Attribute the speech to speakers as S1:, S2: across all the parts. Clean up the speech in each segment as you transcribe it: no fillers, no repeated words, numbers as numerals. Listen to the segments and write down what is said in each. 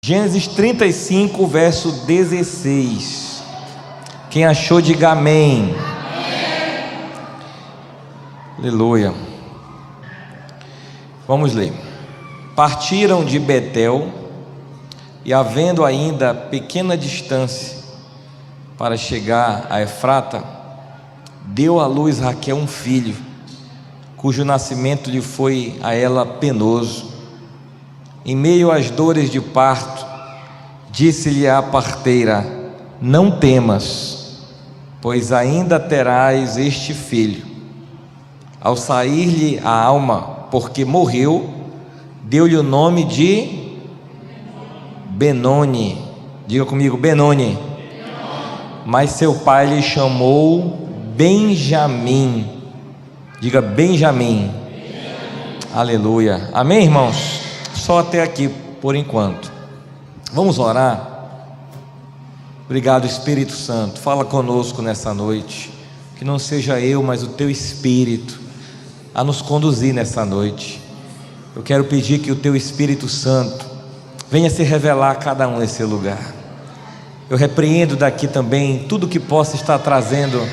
S1: Gênesis 35, verso 16. Quem achou, diga amém. Amém. Aleluia. Vamos ler. Partiram de Betel, e havendo ainda pequena distância para chegar a Efrata, deu à luz Raquel um filho, cujo nascimento lhe foi a ela penoso. Em meio às dores de parto, disse-lhe a parteira: não temas, pois ainda terás este filho. Ao sair-lhe a alma, porque morreu, deu-lhe o nome de Benoni. Diga comigo, Benoni. Mas seu pai lhe chamou Benjamim. Diga Benjamim. Aleluia. Amém, irmãos? Só até aqui por enquanto. Vamos orar. Obrigado, Espírito Santo. Fala conosco nessa noite. Que não seja eu, mas o teu Espírito a nos conduzir nessa noite. Eu quero pedir que o teu Espírito Santo venha se revelar a cada um nesse lugar. Eu repreendo daqui também tudo que possa estar trazendo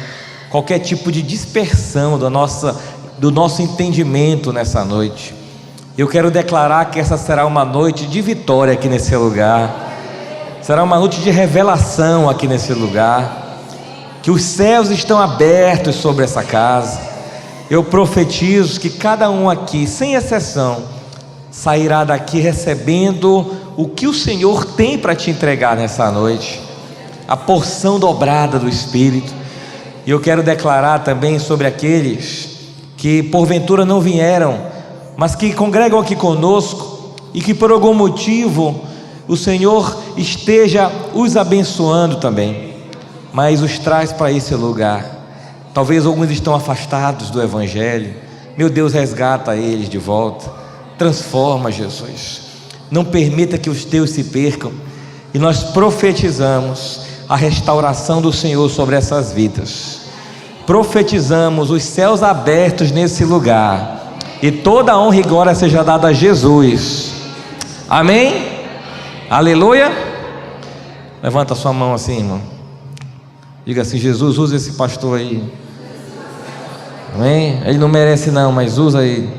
S1: qualquer tipo de dispersão do nosso entendimento nessa noite. Eu quero declarar que essa será uma noite de vitória aqui nesse lugar. Será uma noite de revelação aqui nesse lugar. Que os céus estão abertos sobre essa casa. Eu profetizo que cada um aqui, sem exceção, sairá daqui recebendo o que o Senhor tem para te entregar nessa noite. A porção dobrada do Espírito. E eu quero declarar também sobre aqueles que porventura não vieram, mas que congregam aqui conosco e que por algum motivo o Senhor esteja os abençoando também, mas os traz para esse lugar. Talvez alguns estão afastados do Evangelho. Meu Deus, resgata eles de volta, transforma, Jesus. Não permita que os teus se percam, e nós profetizamos a restauração do Senhor sobre essas vidas. Profetizamos os céus abertos nesse lugar, e toda a honra e glória seja dada a Jesus. Amém? Aleluia. Levanta a sua mão assim, irmão. Diga assim: Jesus, usa esse pastor aí. Amém? Ele não merece não, mas usa aí.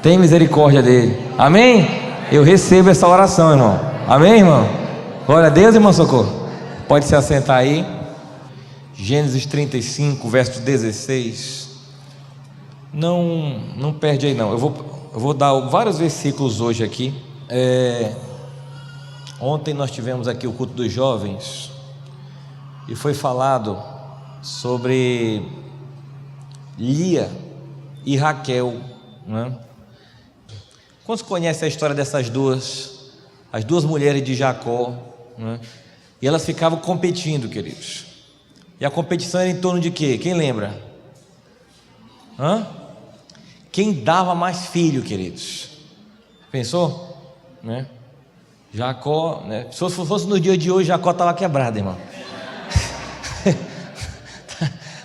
S1: Tem misericórdia dele. Amém? Eu recebo essa oração, irmão. Amém, irmão? Glória a Deus, irmão Socorro. Pode se assentar aí. Gênesis 35, verso 16. Não perde aí não. Eu vou dar vários versículos hoje aqui. Ontem nós tivemos aqui o culto dos jovens e foi falado sobre Lia e Raquel, né? Quantos conhecem a história dessas duas, as duas mulheres de Jacó, né? E elas ficavam competindo, queridos. E a competição era em torno de quê? Quem lembra? Quem dava mais filho, queridos? Pensou? Né? Jacó, né? Se fosse no dia de hoje, Jacó estava quebrado, irmão.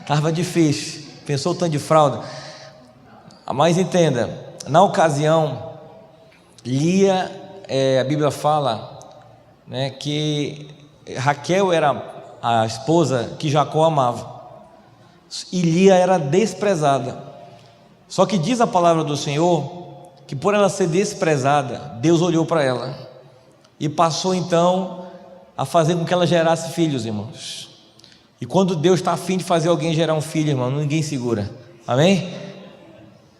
S1: Estava difícil. Pensou o tanto de fralda. Mas entenda, na ocasião, Lia, a Bíblia fala, né, que Raquel era a esposa que Jacó amava, e Lia era desprezada. Só que diz a palavra do Senhor que por ela ser desprezada, Deus olhou para ela e passou então a fazer com que ela gerasse filhos, irmãos. E quando Deus está a fim de fazer alguém gerar um filho, irmão, ninguém segura. Amém?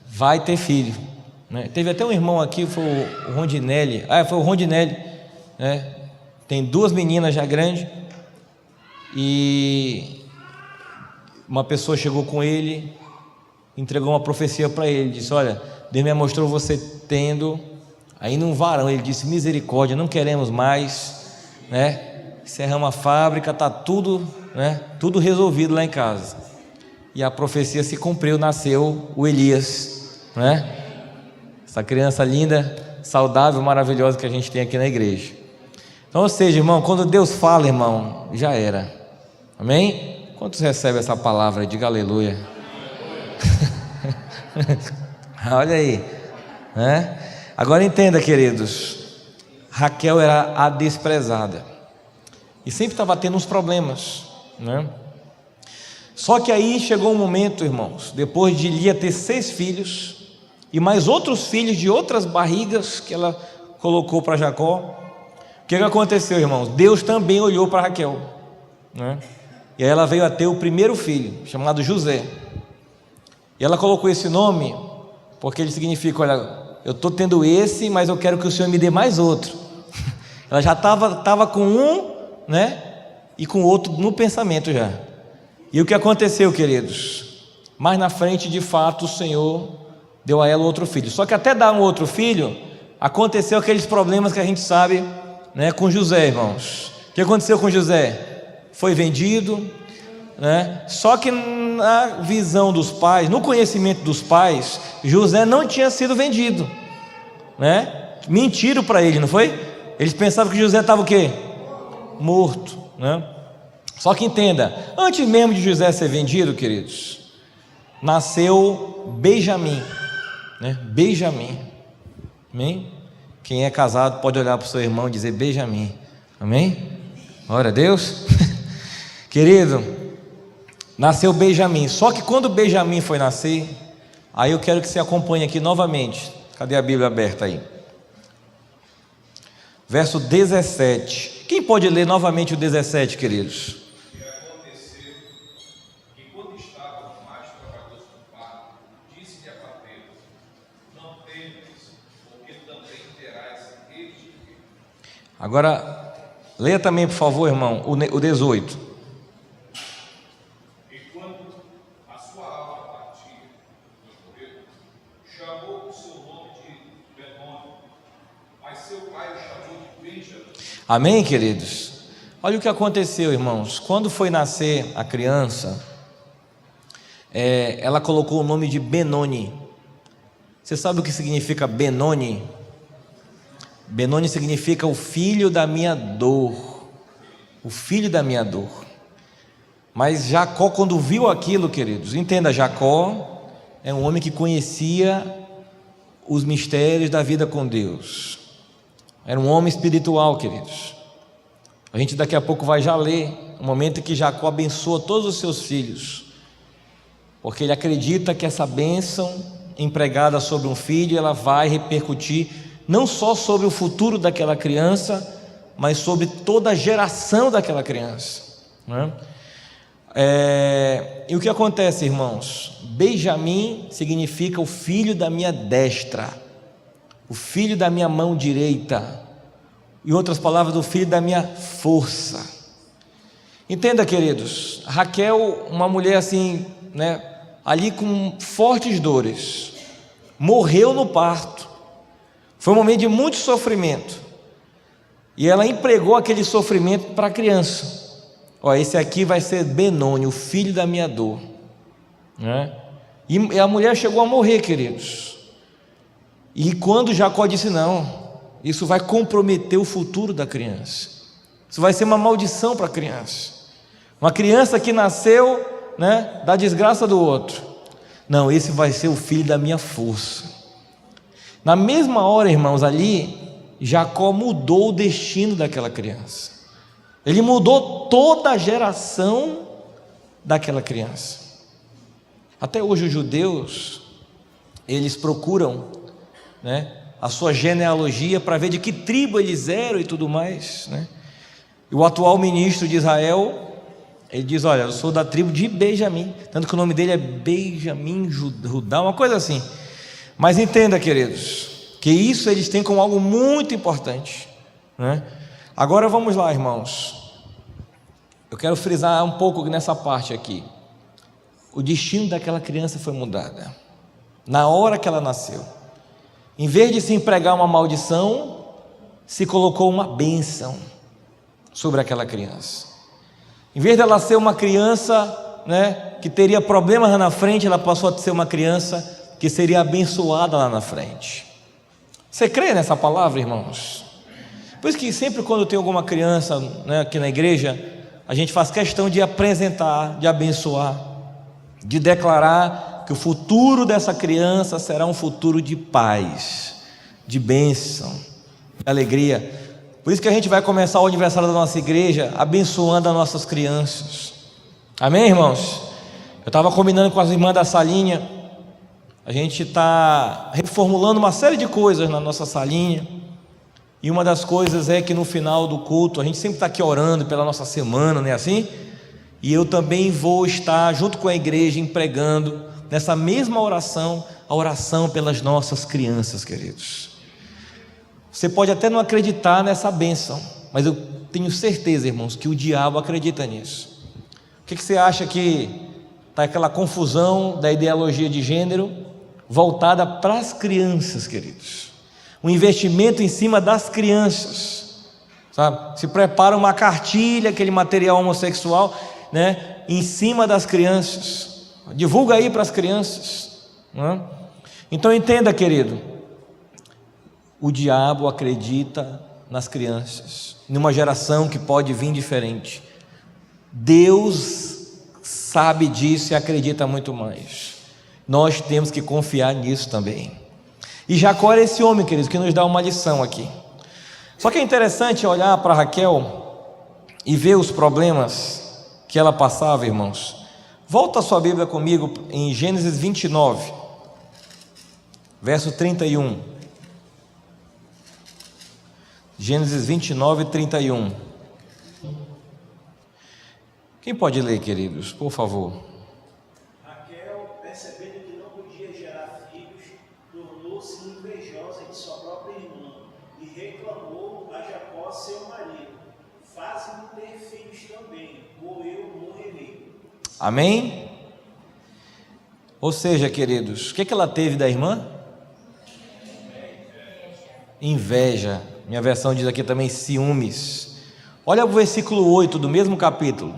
S1: Vai ter filho, né? Teve até um irmão aqui, foi o Rondinelli. Foi o Rondinelli, né? Tem duas meninas já grandes, e uma pessoa chegou com ele, entregou uma profecia para ele, disse: olha, Deus me mostrou você tendo ainda um varão. Ele disse: misericórdia, não queremos mais, né? Encerramos a fábrica, está tudo, né? Tudo resolvido lá em casa. E a profecia se cumpriu, nasceu o Elias, né? Essa criança linda, saudável, maravilhosa que a gente tem aqui na igreja. Então, ou seja, irmão, quando Deus fala, irmão, já era. Amém? Quantos recebem essa palavra? Diga aleluia. Olha aí, né? Agora entenda, queridos, Raquel era a desprezada e sempre estava tendo uns problemas, né? Só que aí chegou um momento, irmãos, depois de Lia ter 6 filhos e mais outros filhos de outras barrigas que ela colocou para Jacó, o que aconteceu, irmãos? Deus também olhou para Raquel, né? E aí ela veio a ter o primeiro filho, chamado José, e ela colocou esse nome porque ele significa: olha, eu estou tendo esse, mas eu quero que o Senhor me dê mais outro. Ela já estava com um, né, e com outro no pensamento já. E o que aconteceu, queridos? Mais na frente, de fato, o Senhor deu a ela outro filho. Só que até dar um outro filho, aconteceu aqueles problemas que a gente sabe, né, com José, irmãos. O que aconteceu com José? Foi vendido, né? Só que na visão dos pais, no conhecimento dos pais, José não tinha sido vendido, né? Mentiram para ele, não foi? Eles pensavam que José estava o quê? Morto, né? Só que entenda, antes mesmo de José ser vendido, queridos, nasceu Benjamim, né? Benjamim, amém? Quem é casado pode olhar para o seu irmão e dizer Benjamim, amém? Glória a Deus. Querido, nasceu Benjamim. Só que quando Benjamim foi nascer, aí eu quero que você acompanhe aqui novamente. Cadê a Bíblia aberta aí? Verso 17. Quem pode ler novamente o 17, queridos?
S2: E aconteceu que, quando estava o mais trabalhoso do parto, disse-lhe a parteira: não temas, porque também terás este filho.
S1: Agora, leia também, por favor, irmão, o 18.
S2: E quando a sua alma partia do morrer, chamou o seu nome de Benoni, mas seu pai o chamou de Benjamim.
S1: Amém, queridos? Olha o que aconteceu, irmãos. Quando foi nascer a criança, ela colocou o nome de Benoni. Você sabe o que significa Benoni? Benoni significa o filho da minha dor. O filho da minha dor. Mas Jacó, quando viu aquilo, queridos, entenda, Jacó é um homem que conhecia os mistérios da vida com Deus. Era um homem espiritual, queridos. A gente daqui a pouco vai já ler o momento em que Jacó abençoa todos os seus filhos, porque ele acredita que essa bênção empregada sobre um filho, ela vai repercutir não só sobre o futuro daquela criança, mas sobre toda a geração daquela criança, né? E o que acontece, irmãos? Benjamim significa o filho da minha destra, o filho da minha mão direita, em outras palavras, o filho da minha força. Entenda, queridos, Raquel, uma mulher assim, né, ali com fortes dores, morreu no parto. Foi um momento de muito sofrimento, e ela empregou aquele sofrimento para a criança. Ó, esse aqui vai ser Benoni, o filho da minha dor, né? E a mulher chegou a morrer, queridos. E quando Jacó disse: não, isso vai comprometer o futuro da criança, isso vai ser uma maldição para a criança, uma criança que nasceu, né, da desgraça do outro. Não, esse vai ser o filho da minha força. Na mesma hora, irmãos, ali Jacó mudou o destino daquela criança. Ele mudou toda a geração daquela criança. Até hoje os judeus, eles procuram, né, a sua genealogia para ver de que tribo eles eram e tudo mais, né? E o atual ministro de Israel, ele diz: olha, eu sou da tribo de Benjamim, tanto que o nome dele é Benjamim Judá, uma coisa assim. Mas entenda, queridos, que isso eles têm como algo muito importante, né? Agora vamos lá, irmãos, eu quero frisar um pouco nessa parte aqui. O destino daquela criança foi mudado na hora que ela nasceu. Em vez de se empregar uma maldição, se colocou uma bênção sobre aquela criança. Em vez dela ser uma criança, né, que teria problemas lá na frente, ela passou a ser uma criança que seria abençoada lá na frente. Você crê nessa palavra, irmãos? Por isso que sempre quando tem alguma criança, né, aqui na igreja, a gente faz questão de apresentar, de abençoar, de declarar que o futuro dessa criança será um futuro de paz, de bênção, de alegria. Por isso que a gente vai começar o aniversário da nossa igreja abençoando as nossas crianças. Amém, irmãos? Eu estava combinando com as irmãs da salinha. A gente está reformulando uma série de coisas na nossa salinha. E uma das coisas é que no final do culto, a gente sempre está aqui orando pela nossa semana, não é assim? E eu também vou estar junto com a igreja empregando nessa mesma oração, a oração pelas nossas crianças, queridos. Você pode até não acreditar nessa bênção, mas eu tenho certeza, irmãos, que o diabo acredita nisso. O que você acha que está aquela confusão da ideologia de gênero voltada para as crianças, queridos? Um investimento em cima das crianças, sabe? Se prepara uma cartilha, aquele material homossexual, né, em cima das crianças. Divulga aí para as crianças, né? Então entenda, querido, o diabo acredita nas crianças, numa geração que pode vir diferente. Deus sabe disso e acredita muito mais. Nós temos que confiar nisso também. E Jacó era esse homem, queridos, que nos dá uma lição aqui. Só que é interessante olhar para Raquel e ver os problemas que ela passava, irmãos. Volta a sua Bíblia comigo em Gênesis 29, verso 31. Gênesis 29, 31. Quem pode ler, queridos, por favor?
S3: Raquel, percebendo que não podia gerar filhos, tornou-se invejosa de sua própria irmã e reclamou a Jacó, seu marido: faze-me ter filhos também, ou eu morrerei.
S1: Amém? Ou seja, queridos, o que ela teve da irmã? Inveja. Minha versão diz aqui também ciúmes. Olha o versículo 8 do mesmo capítulo.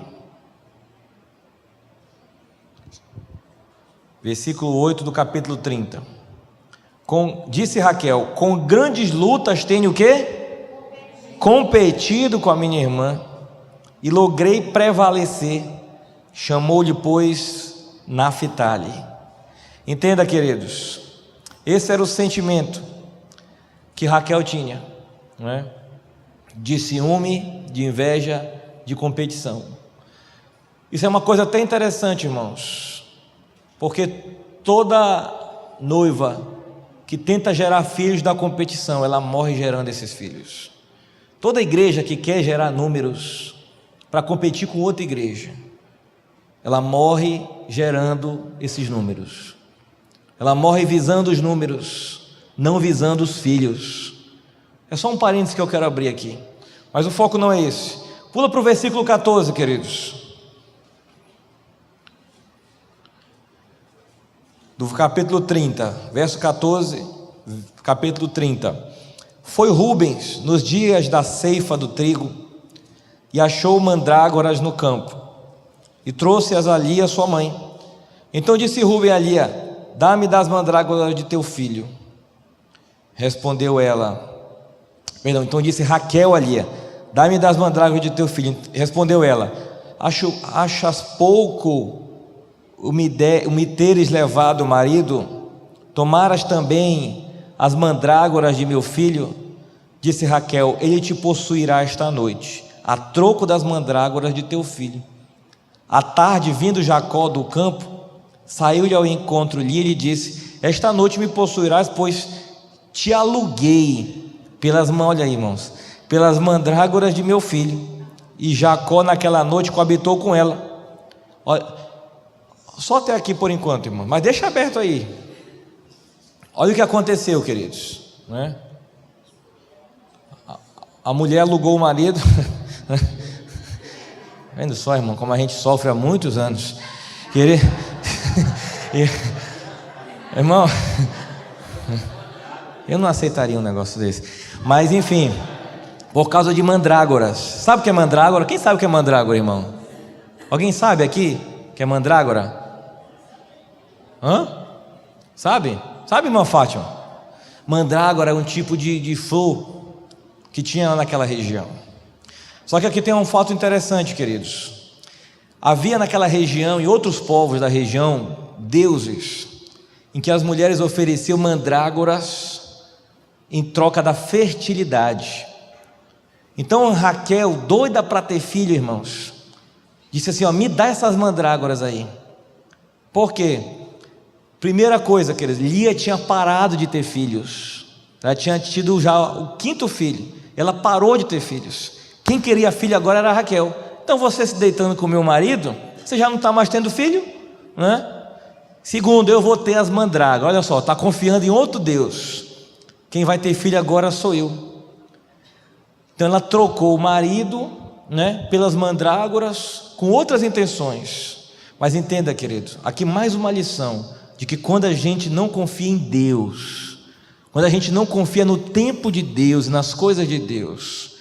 S1: Versículo 8 do capítulo 30. Disse Raquel: com grandes lutas tenho o quê? Competido com a minha irmã e logrei prevalecer. Chamou-lhe, pois, Naphtali. Entenda, queridos, esse era o sentimento que Raquel tinha, não é? De ciúme, de inveja, de competição. Isso é uma coisa até interessante, irmãos, porque toda noiva que tenta gerar filhos da competição, ela morre gerando esses filhos. Toda igreja que quer gerar números para competir com outra igreja, ela morre gerando esses números. Ela morre visando os números, não visando os filhos. É só um parênteses que eu quero abrir aqui, mas o foco não é esse. Pula para o versículo 14, queridos, do capítulo 30, verso 14, capítulo 30. Foi Rubens nos dias da ceifa do trigo e achou mandrágoras no campo e trouxe-as a Lia, sua mãe. Então disse Rubem a Lia: dá-me das mandrágoras de teu filho. Respondeu ela, então disse Raquel a Lia: dá-me das mandrágoras de teu filho. Respondeu ela: achas pouco o me teres levado o marido? Tomaras também as mandrágoras de meu filho? Disse Raquel: ele te possuirá esta noite, a troco das mandrágoras de teu filho. À tarde, vindo Jacó do campo, saiu-lhe ao encontro Lia e lhe disse: esta noite me possuirás, pois te aluguei olha aí, irmãos, pelas mandrágoras de meu filho. E Jacó naquela noite coabitou com ela. Olha, só até aqui por enquanto, irmão, mas deixa aberto aí. Olha o que aconteceu, queridos, né? A mulher alugou o marido. Vendo só, irmão, como a gente sofre há muitos anos. Irmão, eu não aceitaria um negócio desse. Mas enfim, por causa de mandrágoras. Sabe o que é mandrágora? Quem sabe o que é mandrágora, irmão? Alguém sabe aqui o que é mandrágora? Sabe? Sabe, irmã Fátima? Mandrágora é um tipo de flor que tinha naquela região. Só que aqui tem um fato interessante, queridos. Havia naquela região e outros povos da região deuses em que as mulheres ofereciam mandrágoras em troca da fertilidade. Então Raquel, doida para ter filho, irmãos, disse assim, ó, me dá essas mandrágoras aí. Por quê? Primeira coisa, queridos, Lia tinha parado de ter filhos. Ela tinha tido já o 5º filho. Ela parou de ter filhos. Quem queria filho agora era Raquel. Então você se deitando com meu marido, você já não está mais tendo filho, né? Segundo, eu vou ter as mandrágoras. Olha só, está confiando em outro Deus. Quem vai ter filho agora sou eu. Então ela trocou o marido, né, pelas mandrágoras com outras intenções. Mas entenda, querido, aqui mais uma lição de que quando a gente não confia em Deus, quando a gente não confia no tempo de Deus e nas coisas de Deus,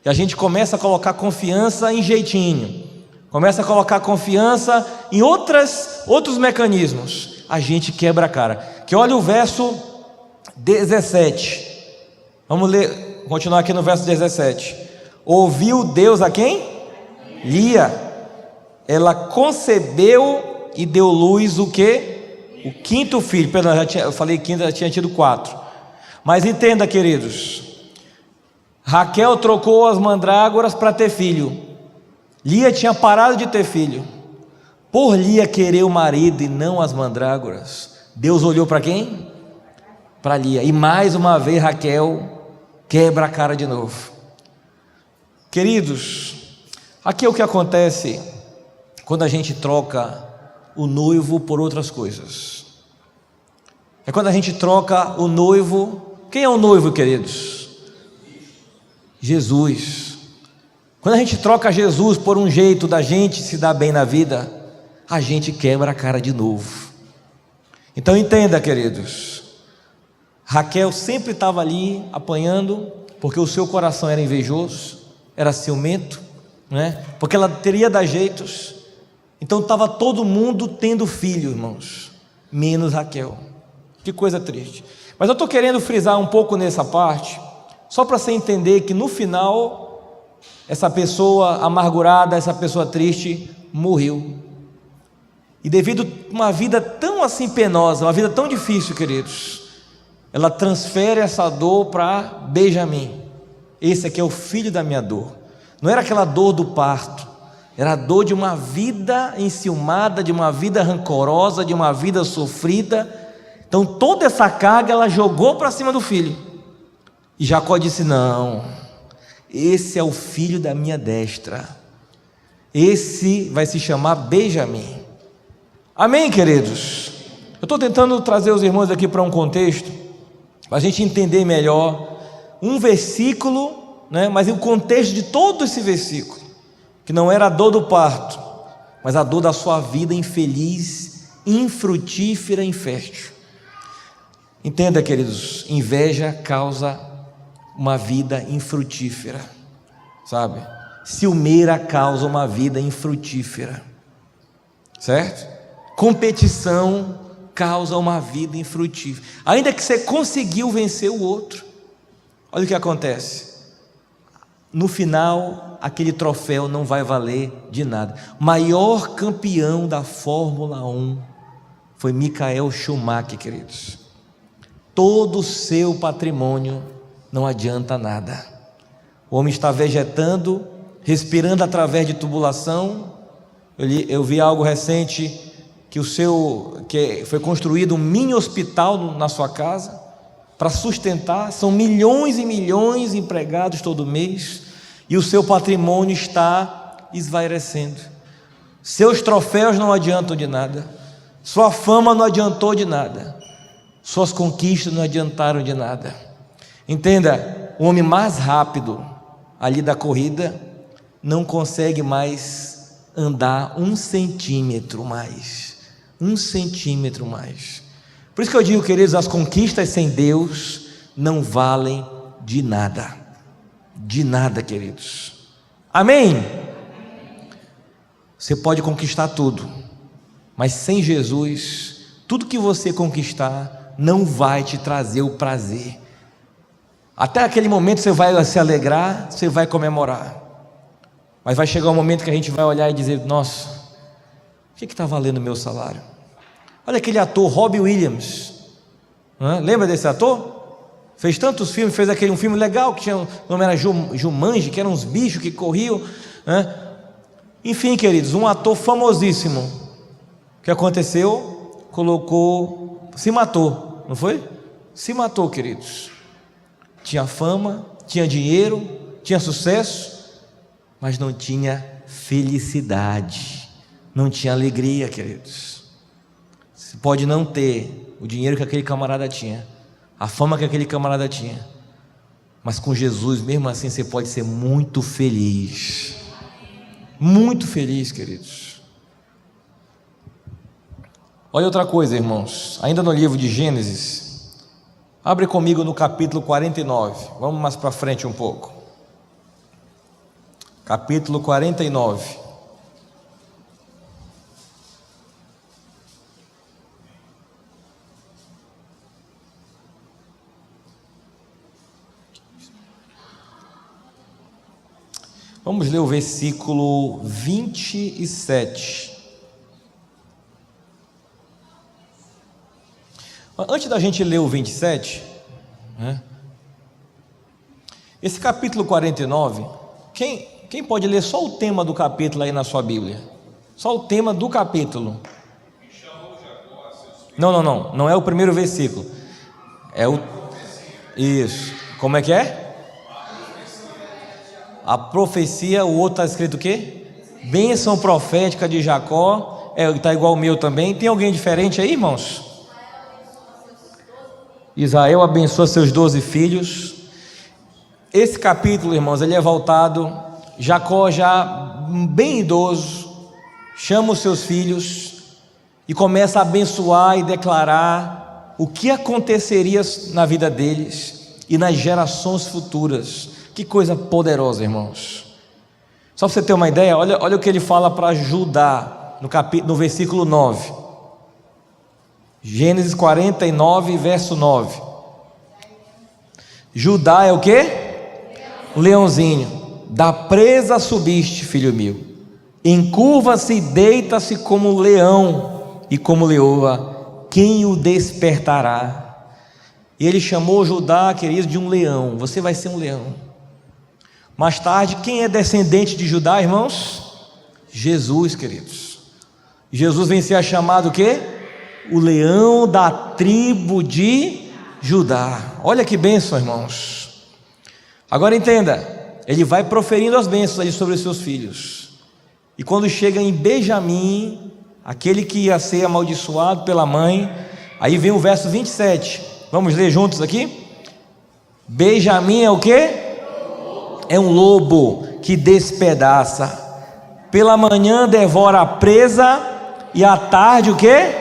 S1: e a gente começa a colocar confiança em jeitinho, começa a colocar confiança em outros mecanismos, a gente quebra a cara. Que olha o verso 17. Vamos ler, continuar aqui no verso 17. Ouviu Deus a quem? Lia. Ela concebeu e deu luz o quê? O 5º filho. Perdão, eu falei 5º, já tinha tido 4. Mas entenda, queridos, Raquel trocou as mandrágoras para ter filho. Lia tinha parado de ter filho. Por Lia querer o marido e não as mandrágoras, Deus olhou para quem? Para Lia. E mais uma vez Raquel quebra a cara de novo. Queridos, aqui é o que acontece quando a gente troca o noivo por outras coisas. É quando a gente troca o noivo. Quem é o noivo, queridos? Jesus. Quando a gente troca Jesus por um jeito da gente se dar bem na vida, a gente quebra a cara de novo. Então entenda, queridos, Raquel sempre estava ali apanhando, porque o seu coração era invejoso, era ciumento, né? Porque ela teria dar jeitos. Então estava todo mundo tendo filho, irmãos, menos Raquel. Que coisa triste. Mas eu estou querendo frisar um pouco nessa parte, só para você entender que no final, essa pessoa amargurada, essa pessoa triste, morreu. E devido a uma vida tão assim penosa, uma vida tão difícil, queridos, ela transfere essa dor para Benjamim. Esse aqui é o filho da minha dor. Não era aquela dor do parto, era a dor de uma vida enciumada, de uma vida rancorosa, de uma vida sofrida. Então toda essa carga ela jogou para cima do filho. E Jacó disse, não, esse é o filho da minha destra, esse vai se chamar Benjamim. Amém, queridos? Eu estou tentando trazer os irmãos aqui para um contexto, para a gente entender melhor um versículo, né, mas o contexto de todo esse versículo, que não era a dor do parto, mas a dor da sua vida infeliz, infrutífera, infértil. Entenda, queridos, inveja causa uma vida infrutífera, sabe? Ciumeira causa uma vida infrutífera, certo? Competição causa uma vida infrutífera. Ainda que você conseguiu vencer o outro, olha o que acontece. No final, aquele troféu não vai valer de nada. O maior campeão da Fórmula 1 foi Michael Schumacher, queridos. Todo o seu patrimônio não adianta nada. O homem está vegetando, respirando através de tubulação. Eu vi algo recente que foi construído um mini hospital na sua casa para sustentar. São milhões e milhões empregados todo mês e o seu patrimônio está esvairecendo. Seus troféus não adiantam de nada. Sua fama não adiantou de nada. Suas conquistas não adiantaram de nada. Entenda, o homem mais rápido ali da corrida não consegue mais andar 1 centímetro mais. 1 centímetro mais. Por isso que eu digo, queridos, as conquistas sem Deus não valem de nada. De nada, queridos. Amém? Você pode conquistar tudo, mas sem Jesus, tudo que você conquistar não vai te trazer o prazer. Até aquele momento você vai se alegrar, você vai comemorar, mas vai chegar um momento que a gente vai olhar e dizer, nossa, o que está valendo o meu salário? Olha aquele ator Robbie Williams, lembra desse ator? Fez tantos filmes, fez um filme legal que tinha, o nome era Jumanji, que eram uns bichos que corriam, né? Enfim, queridos, um ator famosíssimo. O que aconteceu? Se matou, não foi? Se matou, queridos. Tinha fama, tinha dinheiro, tinha sucesso, mas não tinha felicidade, não tinha alegria, queridos. Você pode não ter o dinheiro que aquele camarada tinha, a fama que aquele camarada tinha, mas com Jesus, mesmo assim, você pode ser muito feliz. Muito feliz, queridos. Olha outra coisa, irmãos, ainda no livro de Gênesis, abre comigo no capítulo 49, vamos mais para frente um pouco. Capítulo 49. Vamos ler o versículo 27. Antes da gente ler o 27, né? Esse capítulo 49, quem pode ler só o tema do capítulo aí na sua Bíblia? Só o tema do capítulo. Não é o primeiro versículo. É o... Isso. Como é que é? A profecia, o outro está escrito o quê? Bênção profética de Jacó. Está igual o meu também. Tem alguém diferente aí, irmãos? Israel abençoa seus 12 filhos. Esse capítulo, irmãos, ele é voltado. Jacó já bem idoso, chama os seus filhos e começa a abençoar e declarar o que aconteceria na vida deles e nas gerações futuras. Que coisa poderosa, irmãos. Só para você ter uma ideia, olha o que ele fala para Judá no versículo 9. Gênesis 49, verso 9. Judá é o quê? O leãozinho. Da presa subiste, filho meu. Encurva-se e deita-se como leão e como leoa. Quem o despertará? E ele chamou Judá, querido, de um leão. Você vai ser um leão. Mais tarde, quem é descendente de Judá, irmãos? Jesus, queridos. Jesus vem ser chamado o quê? O leão da tribo de Judá. Olha que bênção, irmãos. Agora entenda, ele vai proferindo as bênçãos ali sobre os seus filhos. E quando chega em Benjamim, aquele que ia ser amaldiçoado pela mãe, aí vem o verso 27. Vamos ler juntos aqui? Benjamim é o quê? É um lobo que despedaça. Pela manhã devora a presa e à tarde o quê?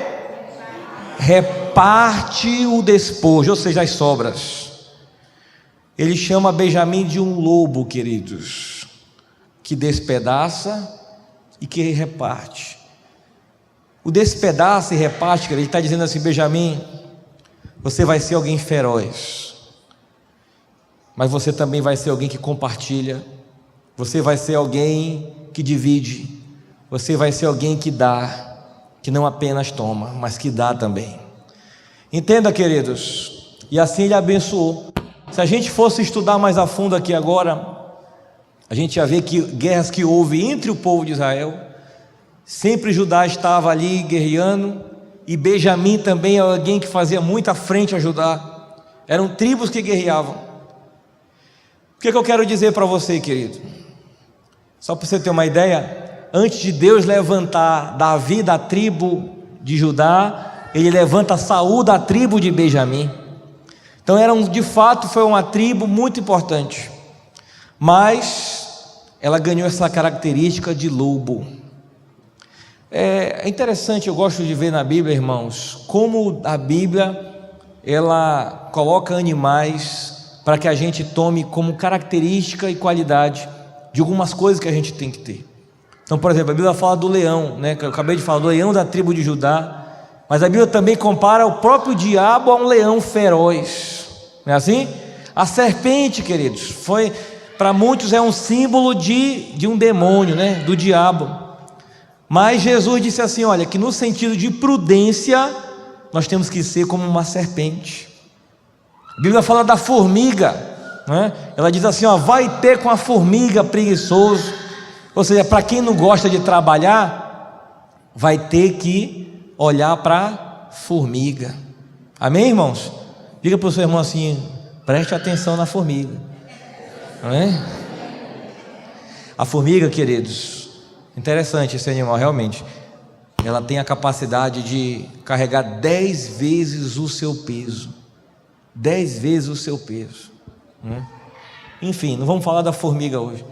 S1: Reparte o despojo, ou seja, as sobras. Ele chama Benjamim de um lobo, queridos, que despedaça e que reparte. O despedaça e reparte, querido, ele está dizendo assim: Benjamim, você vai ser alguém feroz, mas você também vai ser alguém que compartilha. Você vai ser alguém que divide. Você vai ser alguém que dá, que não apenas toma, mas que dá também. Entenda, queridos. E assim ele abençoou. Se a gente fosse estudar mais a fundo aqui agora, a gente ia ver que guerras que houve entre o povo de Israel, sempre Judá estava ali guerreando, e Benjamim também é alguém que fazia muita frente a Judá. Eram tribos que guerreavam. O que eu quero dizer para você, querido? Só para você ter uma ideia, antes de Deus levantar Davi da tribo de Judá, ele levanta Saul da tribo de Benjamim. Então de fato foi uma tribo muito importante, mas ela ganhou essa característica de lobo. É interessante, eu gosto de ver na Bíblia, irmãos, como a Bíblia ela coloca animais para que a gente tome como característica e qualidade de algumas coisas que a gente tem que ter. Então, por exemplo, a Bíblia fala do leão, né, que eu acabei de falar, do leão da tribo de Judá, mas a Bíblia também compara o próprio diabo a um leão feroz, não é assim? A serpente, queridos, para muitos é um símbolo de um demônio, né, do diabo, mas Jesus disse assim, olha, que no sentido de prudência, nós temos que ser como uma serpente. A Bíblia fala da formiga, né? Ela diz assim, ó, vai ter com a formiga preguiçoso. Ou seja, para quem não gosta de trabalhar, vai ter que olhar para a formiga. Amém, irmãos? Diga para o seu irmão assim, preste atenção na formiga. Amém? A formiga, queridos, interessante esse animal, realmente. Ela tem a capacidade de carregar 10 vezes o seu peso. 10 vezes o seu peso. Enfim, não vamos falar da formiga hoje.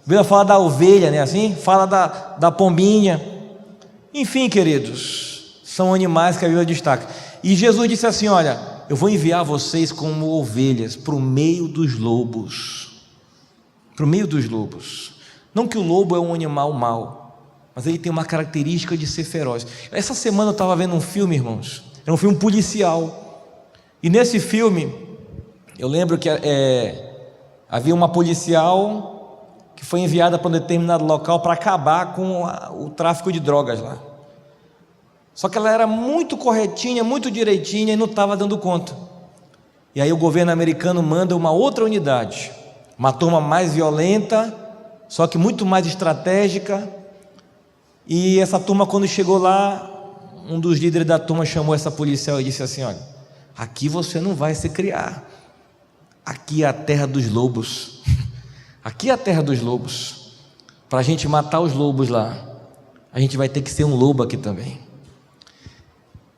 S1: A Bíblia fala da ovelha, né? Assim? Fala da pombinha. Enfim, queridos, são animais que a Bíblia destaca. E Jesus disse assim, olha, eu vou enviar vocês como ovelhas para o meio dos lobos. Para o meio dos lobos. Não que o lobo é um animal mau, mas ele tem uma característica de ser feroz. Essa semana eu estava vendo um filme, irmãos. Era um filme policial. E nesse filme, eu lembro que havia uma policial que foi enviada para um determinado local para acabar com o tráfico de drogas lá. Só que ela era muito corretinha, muito direitinha e não estava dando conta. E aí o governo americano manda uma outra unidade, uma turma mais violenta, só que muito mais estratégica. E essa turma, quando chegou lá, um dos líderes da turma chamou essa policial e disse assim, olha, aqui você não vai se criar, aqui é a terra dos lobos. Aqui é a terra dos lobos. Para a gente matar os lobos lá, a gente vai ter que ser um lobo aqui também.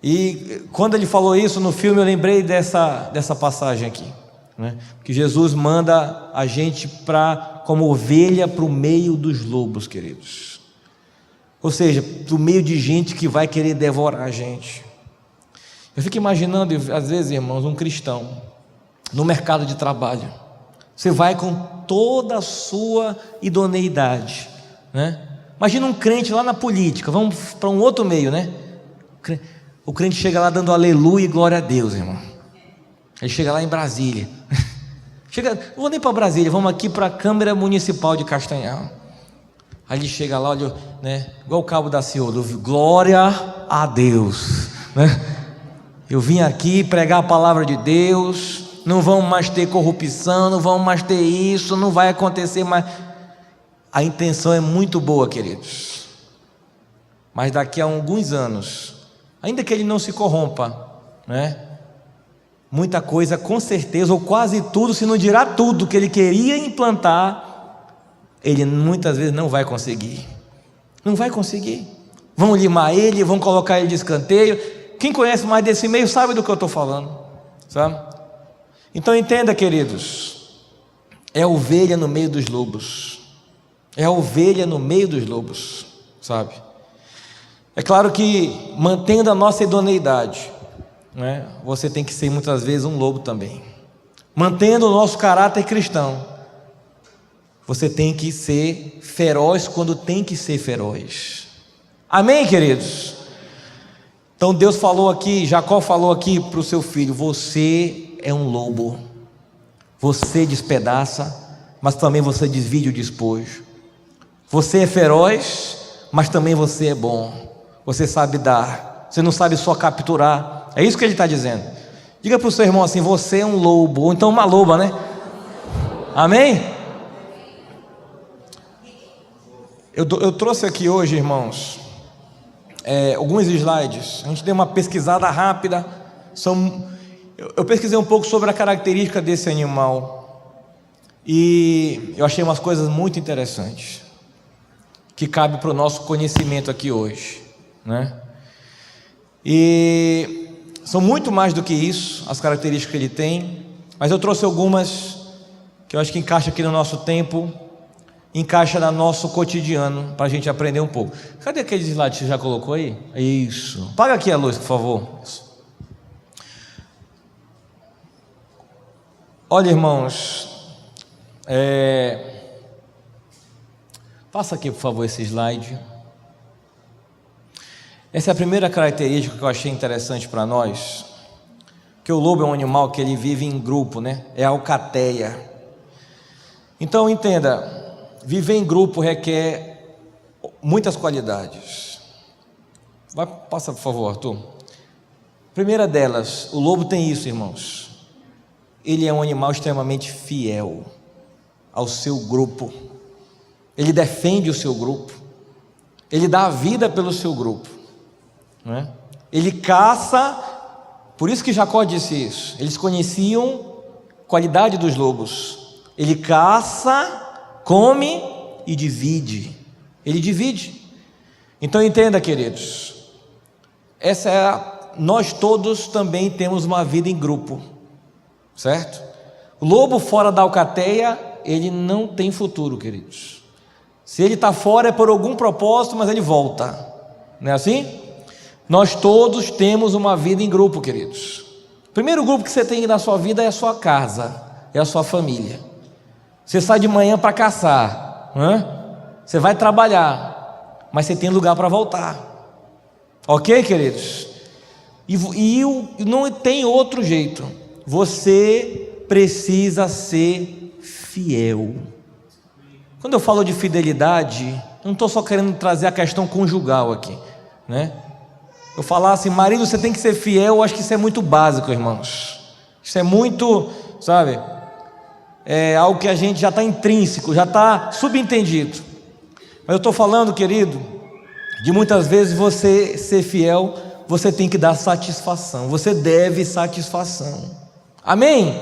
S1: E quando ele falou isso no filme, eu lembrei dessa passagem aqui, né? Que Jesus manda a gente como ovelha para o meio dos lobos, queridos. Ou seja, para o meio de gente que vai querer devorar a gente. Eu fico imaginando, às vezes, irmãos, um cristão no mercado de trabalho. Você vai com toda a sua idoneidade, né? Imagina um crente lá na política. Vamos para um outro meio, né? O crente chega lá dando aleluia e glória a Deus, irmão. Ele chega lá em Brasília. Não vou nem para Brasília, vamos aqui para a Câmara Municipal de Castanhal. Aí ele chega lá, olha, né? Igual o cabo da Ciolo, glória a Deus, né? Eu vim aqui pregar a palavra de Deus. Não vamos mais ter corrupção, não vamos mais ter isso, não vai acontecer mais. A intenção é muito boa, queridos. Mas daqui a alguns anos, ainda que ele não se corrompa, né? Muita coisa, com certeza, ou quase tudo, se não dirá tudo que ele queria implantar, ele muitas vezes não vai conseguir. Não vai conseguir. Vão limar ele, vão colocar ele de escanteio. Quem conhece mais desse meio sabe do que eu estou falando, sabe? Então entenda, queridos, é a ovelha no meio dos lobos. É a ovelha no meio dos lobos, sabe? É claro que, mantendo a nossa idoneidade, né, você tem que ser muitas vezes um lobo também. Mantendo o nosso caráter cristão, você tem que ser feroz quando tem que ser feroz. Amém, queridos? Então Deus falou aqui, Jacó falou aqui para o seu filho, você é um lobo. Você despedaça, mas também você divide o despojo. Você é feroz, mas também você é bom. Você sabe dar, você não sabe só capturar. É isso que ele está dizendo. Diga para o seu irmão assim, você é um lobo, ou então uma loba, né? Amém? Eu trouxe aqui hoje, irmãos, alguns slides. A gente deu uma pesquisada rápida. Eu pesquisei um pouco sobre a característica desse animal e eu achei umas coisas muito interessantes que cabe para o nosso conhecimento aqui hoje, né? E são muito mais do que isso, as características que ele tem, mas eu trouxe algumas que eu acho que encaixa aqui no nosso tempo, encaixa no nosso cotidiano, para a gente aprender um pouco. Cadê aquele slide que você já colocou aí? Isso. Apaga aqui a luz, por favor. Olha, irmãos, passa aqui, por favor, esse slide. Essa é a primeira característica que eu achei interessante para nós, que o lobo é um animal que ele vive em grupo, né? É a alcateia. Então entenda, viver em grupo requer muitas qualidades. Passa, por favor, Arthur. Primeira delas, o lobo tem isso, irmãos. ele é um animal extremamente fiel ao seu grupo. Ele defende o seu grupo. Ele dá a vida pelo seu grupo, não é? Ele caça, por isso que Jacó disse isso. Eles conheciam a qualidade dos lobos. Ele caça, come e divide. Ele divide. Então entenda, queridos, nós todos também temos uma vida em grupo, certo? O lobo fora da alcateia, ele não tem futuro, queridos. Se ele está fora é por algum propósito, mas ele volta, não é assim? Nós todos temos uma vida em grupo, queridos. O primeiro grupo que você tem na sua vida é a sua casa, é a sua família. Você sai de manhã para caçar, não é? Você vai trabalhar, mas você tem lugar para voltar, ok, queridos? E não tem outro jeito. Você precisa ser fiel. Quando eu falo de fidelidade, eu não estou só querendo trazer a questão conjugal aqui, né? Eu falar assim, marido, você tem que ser fiel, eu acho que isso é muito básico, irmãos. Isso é muito, sabe, é algo que a gente já está intrínseco, já está subentendido. Mas eu estou falando, querido, de muitas vezes você ser fiel, você tem que dar satisfação, você deve satisfação, amém?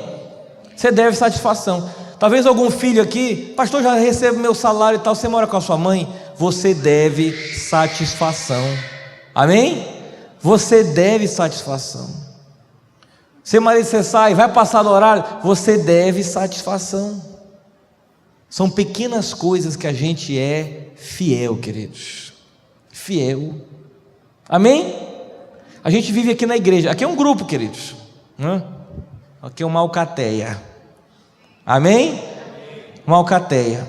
S1: Você deve satisfação. Talvez algum filho aqui, pastor, já recebo meu salário e tal, você mora com a sua mãe, você deve satisfação, amém? Você deve satisfação. Seu marido, você sai, vai passar do horário, você deve satisfação. São pequenas coisas que a gente é fiel, queridos, fiel, amém? A gente vive aqui na igreja, aqui é um grupo, queridos, né? Aqui é uma alcateia, amém? Uma alcateia.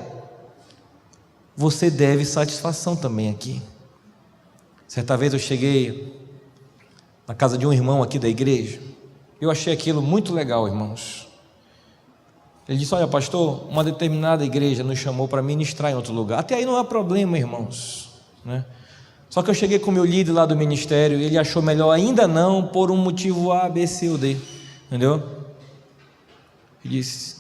S1: Você deve satisfação também aqui. Certa vez eu cheguei na casa de um irmão aqui da igreja, eu achei aquilo muito legal, irmãos. Ele disse, olha pastor, uma determinada igreja nos chamou para ministrar em outro lugar. Até aí não há problema, irmãos, né? Só que eu cheguei com o meu líder lá do ministério, e ele achou melhor ainda não, por um motivo A, B, C ou D, entendeu? Ele disse,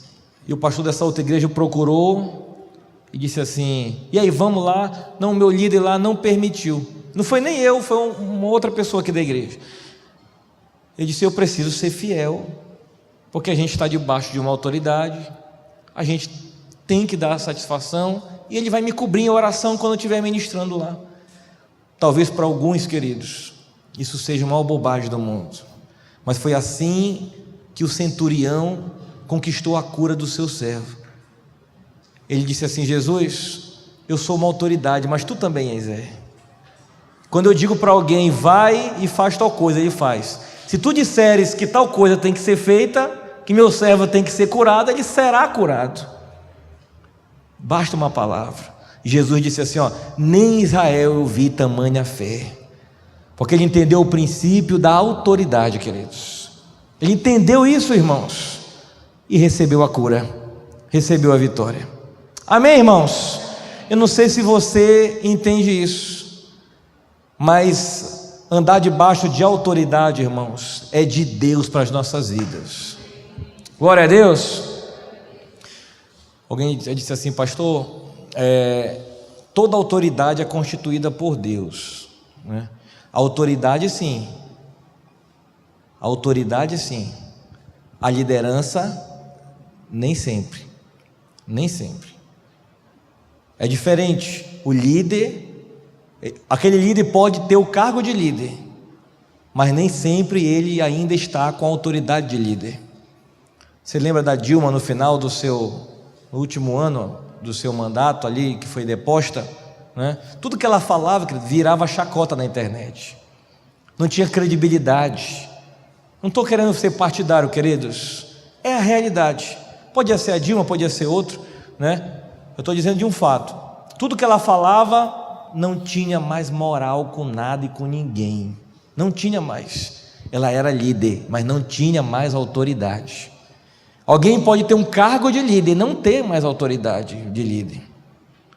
S1: e o pastor dessa outra igreja procurou e disse assim, e aí vamos lá? Não, o meu líder lá não permitiu. Não foi nem eu, foi uma outra pessoa aqui da igreja. Ele disse, eu preciso ser fiel, porque a gente está debaixo de uma autoridade, a gente tem que dar satisfação, e ele vai me cobrir em oração quando eu estiver ministrando lá. Talvez para alguns, queridos, isso seja a maior bobagem do mundo, mas foi assim que o centurião conquistou a cura do seu servo. Ele disse assim, Jesus, eu sou uma autoridade, mas tu também és. Quando eu digo para alguém, vai e faz tal coisa, ele faz. Se tu disseres que tal coisa tem que ser feita, que meu servo tem que ser curado, ele será curado. Basta uma palavra. Jesus disse assim, nem em Israel eu vi tamanha fé, porque ele entendeu o princípio da autoridade, queridos. Ele entendeu isso, irmãos, e recebeu a cura, recebeu a vitória. Amém, irmãos? Eu não sei se você entende isso, mas andar debaixo de autoridade, irmãos, é de Deus para as nossas vidas. Glória a Deus. Alguém disse assim, pastor, toda autoridade é constituída por Deus, né? Autoridade sim, a liderança nem sempre, é diferente. O líder, aquele líder pode ter o cargo de líder, mas nem sempre ele ainda está com a autoridade de líder. Você lembra da Dilma no final no último ano do seu mandato ali, que foi deposta, né? Tudo que ela falava virava chacota na internet, não tinha credibilidade. Não estou querendo ser partidário, queridos, é a realidade. Podia ser a Dilma, podia ser outro, né? Eu estou dizendo de um fato, tudo que ela falava não tinha mais moral com nada e com ninguém, não tinha mais. Ela era líder, mas não tinha mais autoridade. Alguém pode ter um cargo de líder e não ter mais autoridade de líder.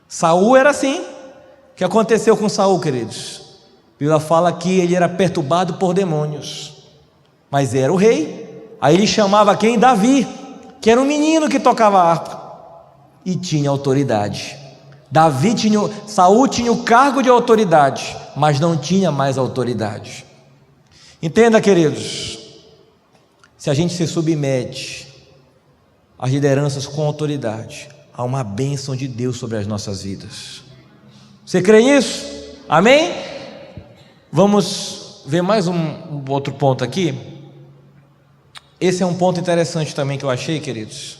S1: Saul era assim. O que aconteceu com Saul, queridos? A Bíblia fala que ele era perturbado por demônios, mas era o rei. Aí ele chamava quem? Davi. que era um menino que tocava harpa e tinha autoridade. Saul tinha o cargo de autoridade, mas não tinha mais autoridade. Entenda, queridos, se a gente se submete às lideranças com autoridade, há uma bênção de Deus sobre as nossas vidas. Você crê nisso? Amém? Vamos ver mais um outro ponto aqui. Esse é um ponto interessante também que eu achei, queridos,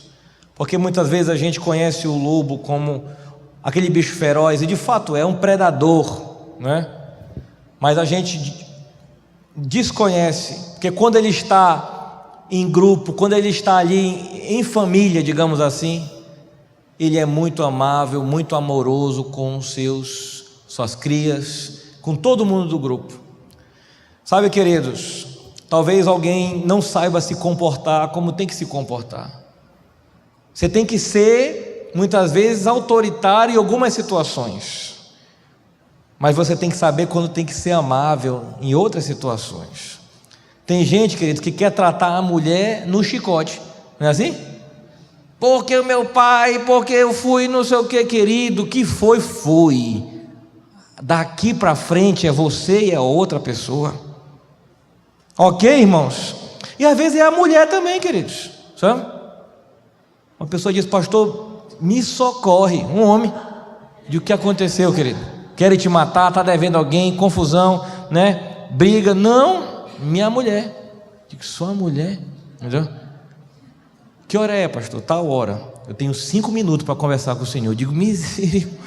S1: porque muitas vezes a gente conhece o lobo como aquele bicho feroz, e de fato é um predador, né? Mas a gente desconhece, porque quando ele está em grupo, quando ele está ali em família, digamos assim, ele é muito amável, muito amoroso com suas crias, com todo mundo do grupo. Sabe, queridos, talvez alguém não saiba se comportar como tem que se comportar. Você tem que ser, muitas vezes, autoritário em algumas situações, mas você tem que saber quando tem que ser amável em outras situações. Tem gente, querido, que quer tratar a mulher no chicote, não é assim? Porque o meu pai, porque eu fui não sei o que, querido, que foi. Daqui para frente é você e é outra pessoa. Ok, irmãos? E às vezes é a mulher também, queridos, sabe? Uma pessoa diz: pastor, me socorre. Um homem, de o que aconteceu, querido? Querem te matar, está devendo alguém, confusão, né? Briga. Não, minha mulher. Digo: sua mulher, entendeu? Que hora é, pastor? Tal hora. Eu tenho 5 minutos para conversar com o Senhor. Eu digo: misericórdia.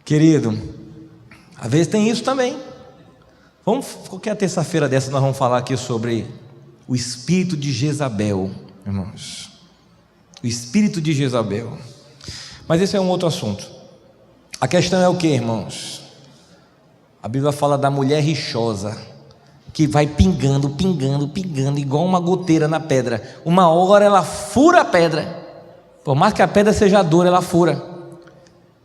S1: Querido, às vezes tem isso também. Qualquer terça-feira dessa nós vamos falar aqui sobre o espírito de Jezabel, irmãos. O espírito de Jezabel. Mas esse é um outro assunto. A questão é o que, irmãos? A Bíblia fala da mulher rixosa, que vai pingando, igual uma goteira na pedra. Uma hora ela fura a pedra. Por mais que a pedra seja dura, ela fura.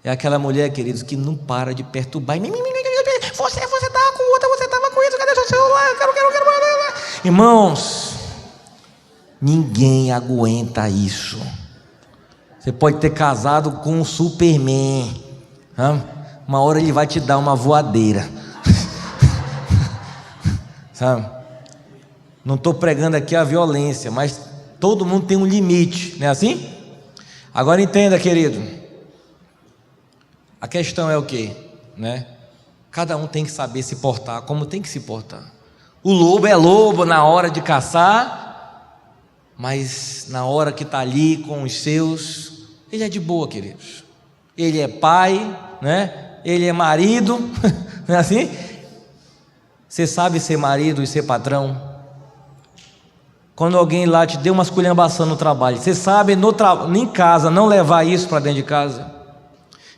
S1: É aquela mulher, queridos, que não para de perturbar. Você estava com outra, você estava com isso, cadê seu celular? Eu quero. Irmãos, ninguém aguenta isso. Você pode ter casado com um Superman, sabe? Uma hora ele vai te dar uma voadeira. Sabe? Não estou pregando aqui a violência, mas todo mundo tem um limite, não é assim? Agora entenda, querido, a questão é o que, né? Cada um tem que saber se portar como tem que se portar. O lobo é lobo na hora de caçar, mas na hora que está ali com os seus, ele é de boa, queridos. Ele é pai, né? Ele é marido, não é assim? Você sabe ser marido e ser patrão? Quando alguém lá te deu uma esculhambação no trabalho, você sabe em casa não levar isso para dentro de casa?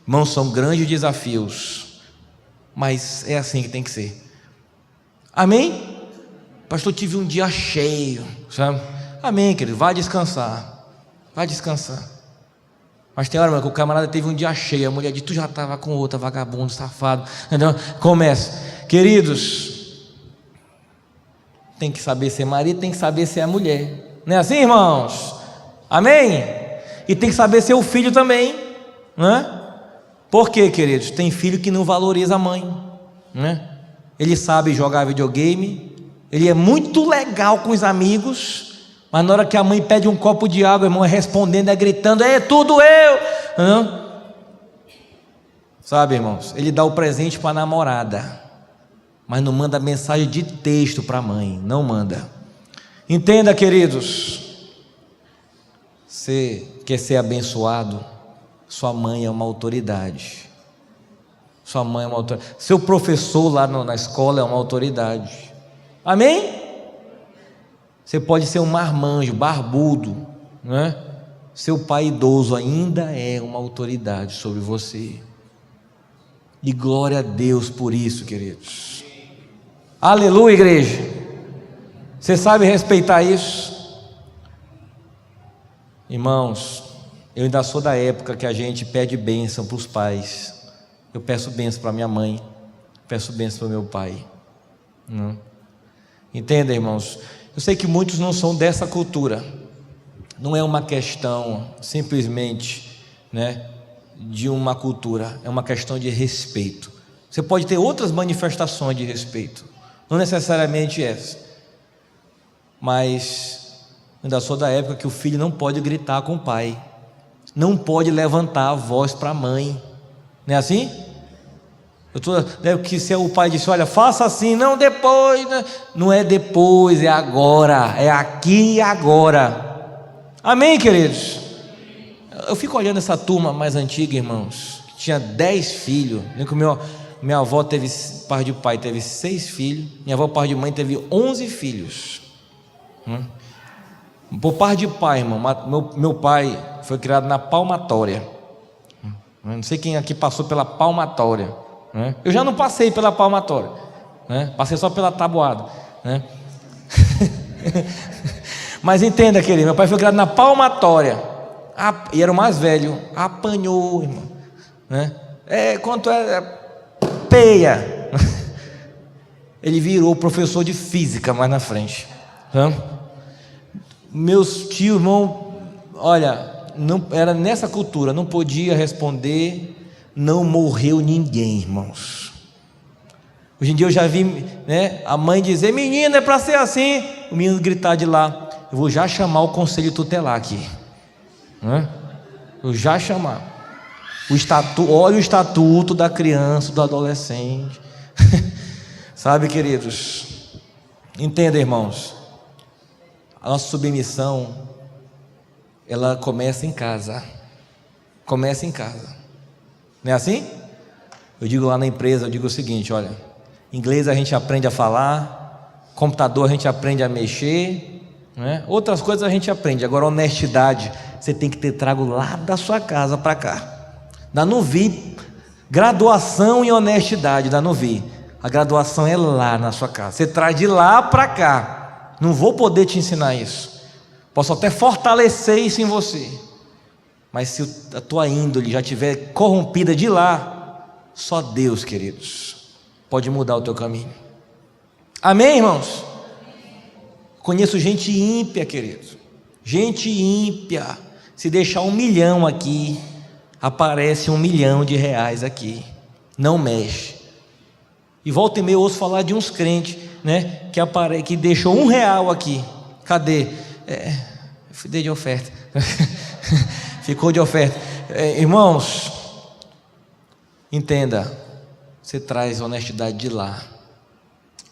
S1: Irmãos, são grandes desafios, mas é assim que tem que ser. Amém? Pastor, tive um dia cheio, sabe? Amém, querido, vai descansar. Mas tem hora, mano, que o camarada teve um dia cheio, a mulher diz: tu já estava com outra, vagabundo, safado, entendeu? Começa. Queridos, tem que saber ser marido, tem que saber ser a mulher, não é assim, irmãos? Amém? E tem que saber ser o filho também, né? Por quê, queridos? Tem filho que não valoriza a mãe, né? Ele sabe jogar videogame, ele é muito legal com os amigos, mas na hora que a mãe pede um copo de água, o irmão é respondendo, é gritando: é tudo eu, não? Sabe, irmãos? Ele dá o presente para a namorada, mas não manda mensagem de texto para a mãe, não manda. Entenda, queridos, você quer ser abençoado? Sua mãe é uma autoridade. Sua mãe é uma autoridade. Seu professor lá na escola é uma autoridade. Amém? Você pode ser um marmanjo, barbudo, né? Seu pai idoso ainda é uma autoridade sobre você. E glória a Deus por isso, queridos. Aleluia, igreja. Você sabe respeitar isso? Irmãos, eu ainda sou da época que a gente pede bênção para os pais. Eu peço bênção para minha mãe, peço bênção para meu pai. Não. Entenda, irmãos? Eu sei que muitos não são dessa cultura. Não é uma questão simplesmente, né, de uma cultura, é uma questão de respeito. Você pode ter outras manifestações de respeito, não necessariamente essa, mas ainda sou da época que o filho não pode gritar com o pai, não pode levantar a voz para a mãe, não é assim? Que se o pai disse, olha, faça assim, não depois, né? Não é depois, é agora, é aqui e agora. Amém, queridos? Eu fico olhando essa turma mais antiga, irmãos, que tinha 10 filhos. Minha avó teve, par de pai, teve 6 filhos. Minha avó, par de mãe, teve 11 filhos. Por par de pai, irmão, meu pai foi criado na palmatória. Não sei quem aqui passou pela palmatória. Eu já não passei pela palmatória, passei só pela tabuada, mas entenda, querido, meu pai foi criado na palmatória, e era o mais velho, apanhou, irmão, quanto é peia, ele virou professor de física mais na frente, meus tios, irmão, olha, não, era nessa cultura, não podia responder. Não morreu ninguém, irmãos. Hoje em dia eu já vi, a mãe dizer, menino, é para ser assim. O menino gritar de lá, eu vou já chamar o conselho tutelar aqui, eu já chamar olha o estatuto da criança, do adolescente. Sabe, queridos, entenda, irmãos, a nossa submissão, ela começa em casa. Não é assim? Eu digo lá na empresa, eu digo o seguinte, olha, inglês a gente aprende a falar, computador a gente aprende a mexer, outras coisas a gente aprende, agora honestidade, você tem que ter trago lá da sua casa para cá. Ainda não vi graduação em honestidade, ainda não vi. A graduação é lá na sua casa, você traz de lá para cá. Não vou poder te ensinar isso, posso até fortalecer isso em você, mas se a tua índole já estiver corrompida de lá, só Deus, queridos, pode mudar o teu caminho. Amém, irmãos? Conheço gente ímpia, queridos, gente ímpia. Se deixar 1 milhão aqui, aparece R$1 milhão aqui, não mexe. E volta e meia eu ouço falar de uns crentes, que deixou R$1 aqui. Cadê? Dei de oferta. Ficou de oferta. Irmãos, entenda, você traz honestidade de lá.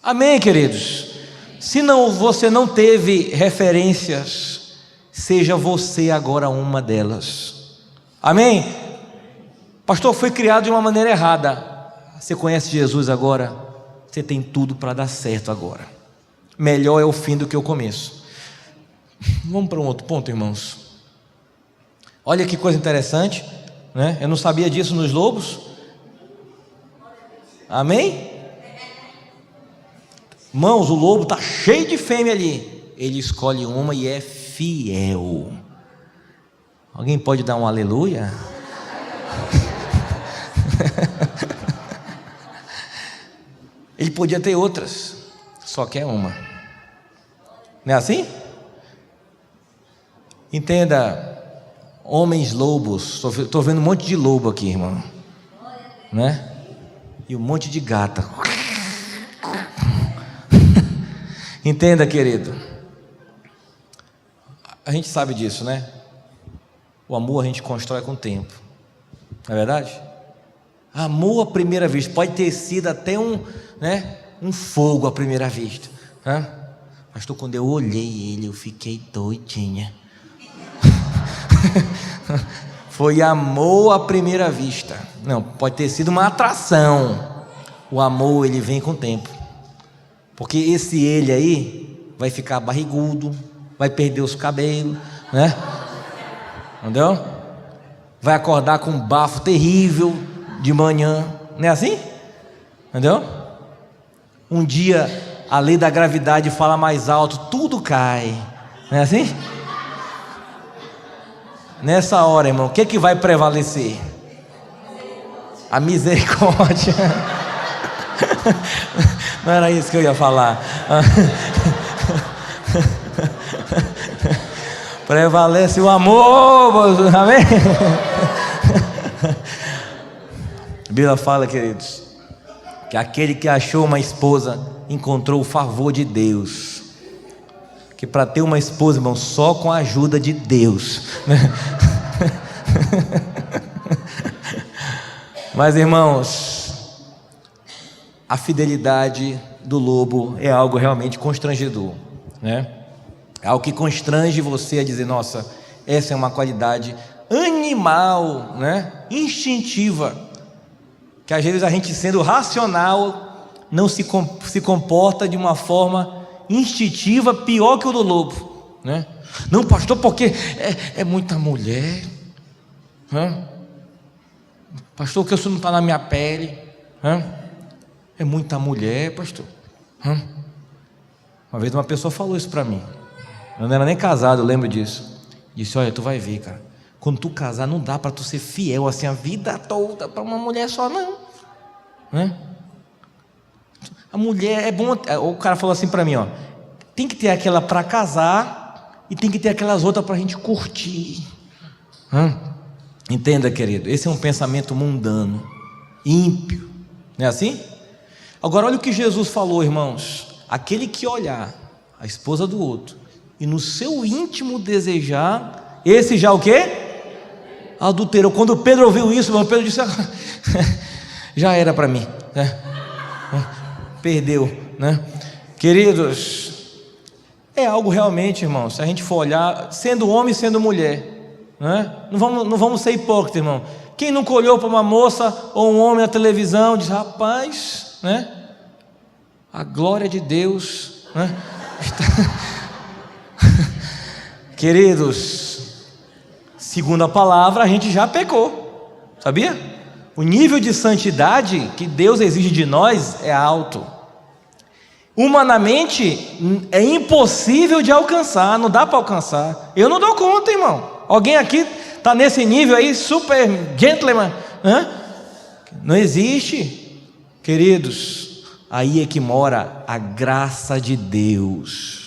S1: Amém, queridos? Se você não teve referências, seja você agora uma delas. Amém? Pastor, foi criado de uma maneira errada. Você conhece Jesus agora? Você tem tudo para dar certo agora. Melhor é o fim do que o começo. Vamos para um outro ponto, irmãos. Olha que coisa interessante, eu não sabia disso nos lobos. Amém? Irmãos, o lobo está cheio de fêmea ali, ele escolhe uma e é fiel. Alguém pode dar um aleluia? Ele podia ter outras, só quer uma. Não é assim? Entenda, homens lobos, estou vendo um monte de lobo aqui, irmão, e um monte de gata. Entenda, querido, a gente sabe disso, o amor a gente constrói com o tempo, não é verdade? Amor à primeira vista, pode ter sido até um fogo à primeira vista, Pastor, quando eu olhei ele, eu fiquei doidinha. Foi amor à primeira vista. Não, pode ter sido uma atração. O amor, ele vem com o tempo, porque esse ele aí vai ficar barrigudo, vai perder os cabelos, entendeu? Vai acordar com um bafo terrível de manhã, não é assim? Entendeu? Um dia a lei da gravidade fala mais alto, tudo cai, não é assim? Nessa hora, irmão, o que vai prevalecer? A misericórdia. Não era isso que eu ia falar. Prevalece o amor, amém? A Bíblia fala, queridos, que aquele que achou uma esposa encontrou o favor de Deus. Que para ter uma esposa, irmão, só com a ajuda de Deus, né? Mas, irmãos, a fidelidade do lobo é algo realmente constrangedor, né? É algo que constrange você a dizer: nossa, essa é uma qualidade animal, né? Instintiva, que às vezes a gente, sendo racional, não se comporta de uma forma instintiva pior que o do lobo, né? Não, pastor, porque é muita mulher, né? Pastor, que isso não está na minha pele, né? É muita mulher, pastor, né? Uma vez uma pessoa falou isso para mim, eu não era nem casado, eu lembro disso. Disse: olha, tu vai ver, cara, quando tu casar não dá para tu ser fiel assim a vida toda para uma mulher só, não, né? A mulher é bom. O cara falou assim para mim, ó: tem que ter aquela para casar e tem que ter aquelas outras para a gente curtir. Entenda, querido, esse é um pensamento mundano, ímpio, não é assim? Agora olha o que Jesus falou, irmãos: aquele que olhar a esposa do outro e no seu íntimo desejar, esse já o quê? Adulterou. Quando Pedro ouviu isso, irmão, Pedro disse: já era para mim, né? Perdeu, né? Queridos, é algo realmente, irmão, se a gente for olhar, sendo homem e sendo mulher, né? Não vamos ser hipócritas, irmão. Quem nunca olhou para uma moça ou um homem na televisão diz: rapaz, né? A glória de Deus, né? Queridos, segundo a palavra, a gente já pecou, sabia? O nível de santidade que Deus exige de nós é alto. Humanamente é impossível de alcançar, não dá para alcançar. Eu não dou conta, irmão. Alguém aqui está nesse nível aí, super gentleman, né? Não existe, queridos. Aí é que mora a graça de Deus.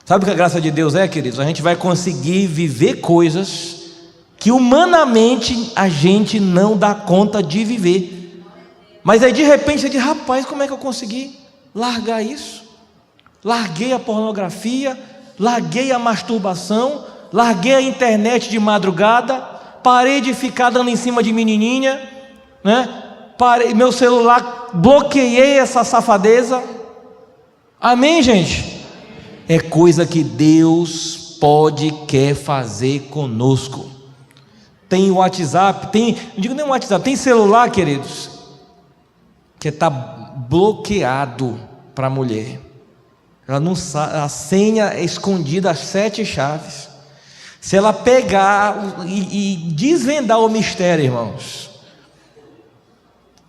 S1: Sabe o que a graça de Deus é, queridos? A gente vai conseguir viver coisas que humanamente a gente não dá conta de viver. Mas aí de repente você diz: rapaz, como é que eu consegui largar isso? Larguei a pornografia, larguei a masturbação, larguei a internet de madrugada, parei de ficar dando em cima de menininha, né? Parei meu celular, bloqueei essa safadeza. Amém, gente? É coisa que Deus quer fazer conosco. Tem WhatsApp, não digo nem WhatsApp, tem celular, queridos, que está bloqueado para a mulher. Ela não sabe, a senha é escondida, as 7 chaves. Se ela pegar e desvendar o mistério, irmãos,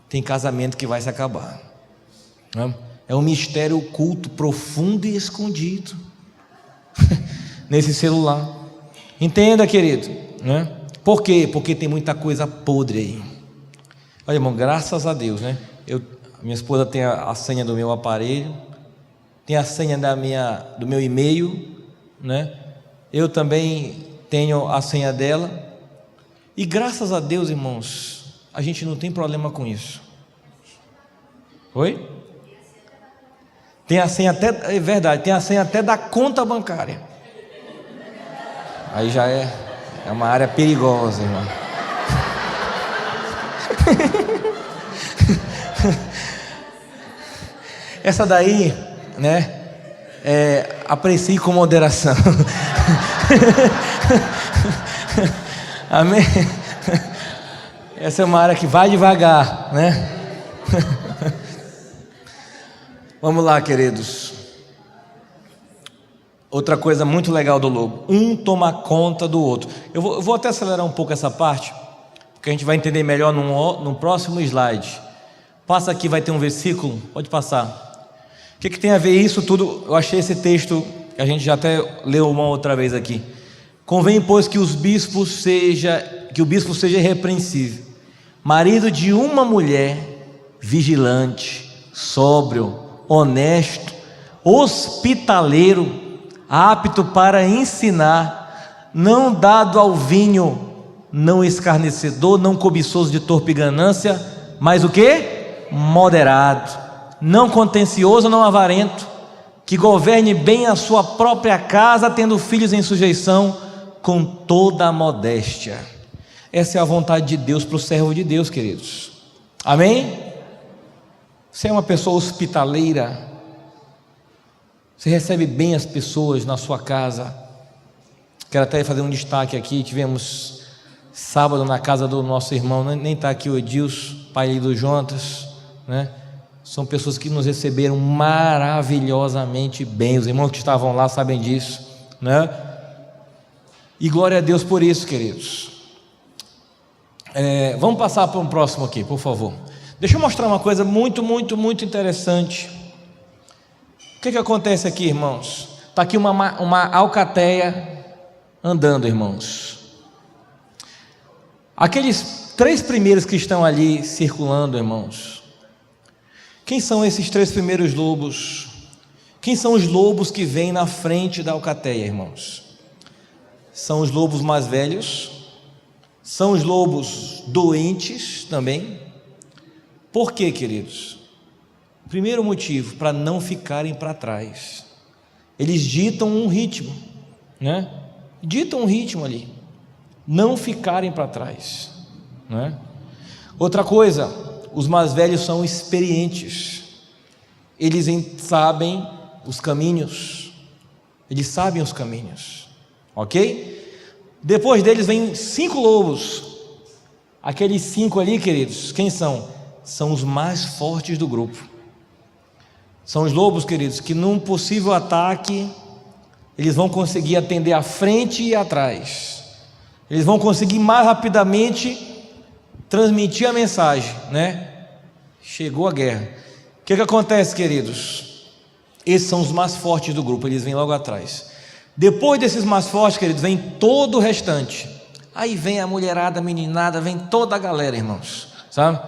S1: tem casamento que vai se acabar, né? É um mistério oculto, profundo e escondido nesse celular. Entenda, querido, né? Por quê? Porque tem muita coisa podre aí. Olha, irmão, graças a Deus, né? Minha esposa tem a senha do meu aparelho, tem a senha do meu e-mail, né? Eu também tenho a senha dela. E graças a Deus, irmãos, a gente não tem problema com isso. Oi? Tem a senha até, é verdade, tem a senha até da conta bancária. Aí já é uma área perigosa, irmão. Essa daí, né? Aprecie com moderação. Amém? Essa é uma área que vai devagar, né? Vamos lá, queridos. Outra coisa muito legal do lobo: um toma conta do outro. Eu vou até acelerar um pouco essa parte, porque a gente vai entender melhor num próximo slide. Passa aqui, vai ter um versículo, pode passar. O que tem a ver isso tudo? Eu achei esse texto, que a gente já até leu uma outra vez aqui. Convém, pois, que o bispo seja irrepreensível, marido de uma mulher, vigilante, sóbrio, honesto, hospitaleiro, apto para ensinar, não dado ao vinho, não escarnecedor, não cobiçoso de torpe ganância, mas o quê? Moderado, não contencioso, não avarento, que governe bem a sua própria casa, tendo filhos em sujeição, com toda a modéstia. Essa é a vontade de Deus para o servo de Deus, queridos. Amém? Você é uma pessoa hospitaleira, você recebe bem as pessoas na sua casa. Quero até fazer um destaque aqui. Tivemos sábado na casa do nosso irmão, nem está aqui o Edilson, pai do Jonas, né? São pessoas que nos receberam maravilhosamente bem. Os irmãos que estavam lá sabem disso, né? E glória a Deus por isso, queridos. Vamos passar para um próximo aqui, por favor. Deixa eu mostrar uma coisa muito interessante. O que acontece aqui, irmãos? Está aqui uma alcateia andando, irmãos. Aqueles 3 primeiros que estão ali circulando, irmãos. Quem são esses 3 primeiros lobos? Quem são os lobos que vêm na frente da alcateia, irmãos? São os lobos mais velhos, são os lobos doentes também. Por quê, queridos? Primeiro motivo, para não ficarem para trás. Eles ditam um ritmo, né? Ditam um ritmo ali, não ficarem para trás, né? Outra coisa, os mais velhos são experientes, eles sabem os caminhos, ok? Depois deles vem 5 lobos. Aqueles 5 ali, queridos, quem são? São os mais fortes do grupo. São os lobos, queridos, que num possível ataque, eles vão conseguir atender à frente e atrás. Eles vão conseguir mais rapidamente transmitir a mensagem, né? Chegou a guerra. O que acontece, queridos? Esses são os mais fortes do grupo, eles vêm logo atrás. Depois desses mais fortes, queridos, vem todo o restante. Aí vem a mulherada, a meninada, vem toda a galera, irmãos, sabe?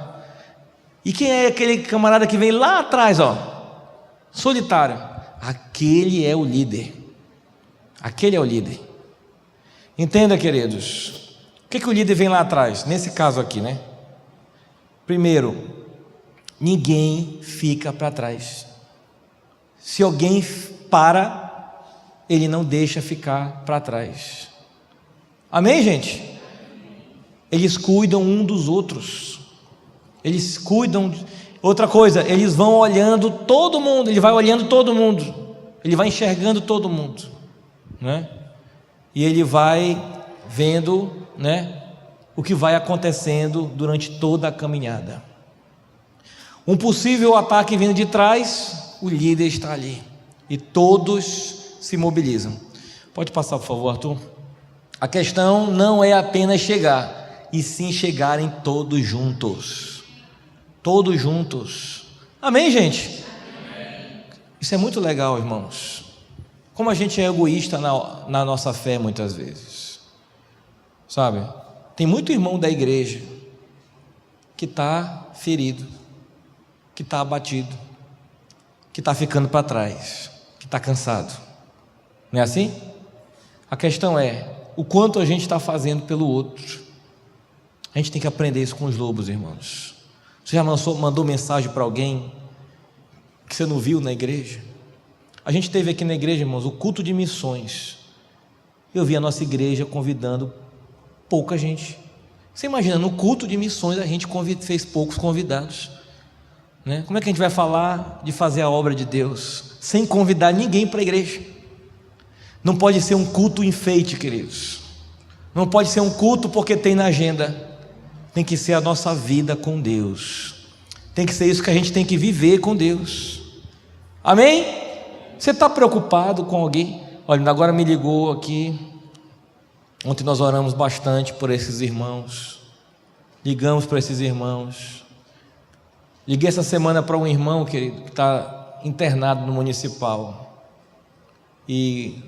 S1: E quem é aquele camarada que vem lá atrás, ó, solitário? Aquele é o líder. Aquele é o líder. Entenda, queridos. O que o líder vem lá atrás? Nesse caso aqui, né? Primeiro, ninguém fica para trás. Se alguém para, ele não deixa ficar para trás. Amém, gente? Eles cuidam um dos outros. Eles cuidam. Outra coisa, eles vão olhando todo mundo. Ele vai olhando todo mundo. Ele vai enxergando todo mundo, né? E ele vai vendo, né, o que vai acontecendo durante toda a caminhada. Um possível ataque vindo de trás, o líder está ali. E todos se mobilizam. Pode passar, por favor, Arthur? A questão não é apenas chegar, e sim chegarem todos juntos. Todos juntos. Amém, gente? Amém. Isso é muito legal, irmãos. Como a gente é egoísta na nossa fé muitas vezes. Sabe? Tem muito irmão da igreja que está ferido, que está abatido, que está ficando para trás, que está cansado. Não é assim? A questão é o quanto a gente está fazendo pelo outro. A gente tem que aprender isso com os lobos, irmãos. Você já mandou mensagem para alguém que você não viu na igreja? A gente teve aqui na igreja, irmãos, o culto de missões. Eu vi a nossa igreja convidando pouca gente. Você imagina, no culto de missões a gente fez poucos convidados, né? Como é que a gente vai falar de fazer a obra de Deus sem convidar ninguém para a igreja? Não pode ser um culto enfeite, queridos. Não pode ser um culto porque tem na agenda. Tem que ser a nossa vida com Deus. Tem que ser isso que a gente tem que viver com Deus. Amém? Você está preocupado com alguém? Olha, agora me ligou aqui. Ontem nós oramos bastante por esses irmãos. Ligamos para esses irmãos. Liguei essa semana para um irmão, querido, que está internado no municipal. E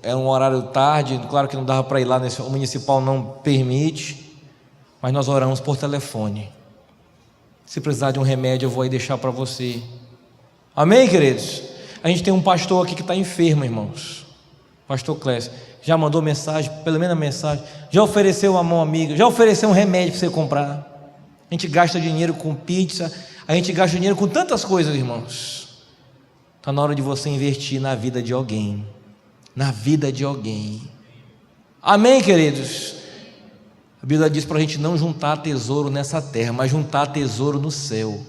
S1: é um horário tarde, claro que não dava para ir lá, o municipal não permite, mas nós oramos por telefone. Se precisar de um remédio, eu vou aí deixar para você. Amém, queridos? A gente tem um pastor aqui que está enfermo, irmãos. Pastor Clécio. Já mandou mensagem, pelo menos a mensagem. Já ofereceu uma mão amiga, já ofereceu um remédio para você comprar. A gente gasta dinheiro com pizza, a gente gasta dinheiro com tantas coisas, irmãos. Está na hora de você investir na vida de alguém. Na vida de alguém. Amém, queridos? A Bíblia diz para a gente não juntar tesouro nessa terra, mas juntar tesouro no céu.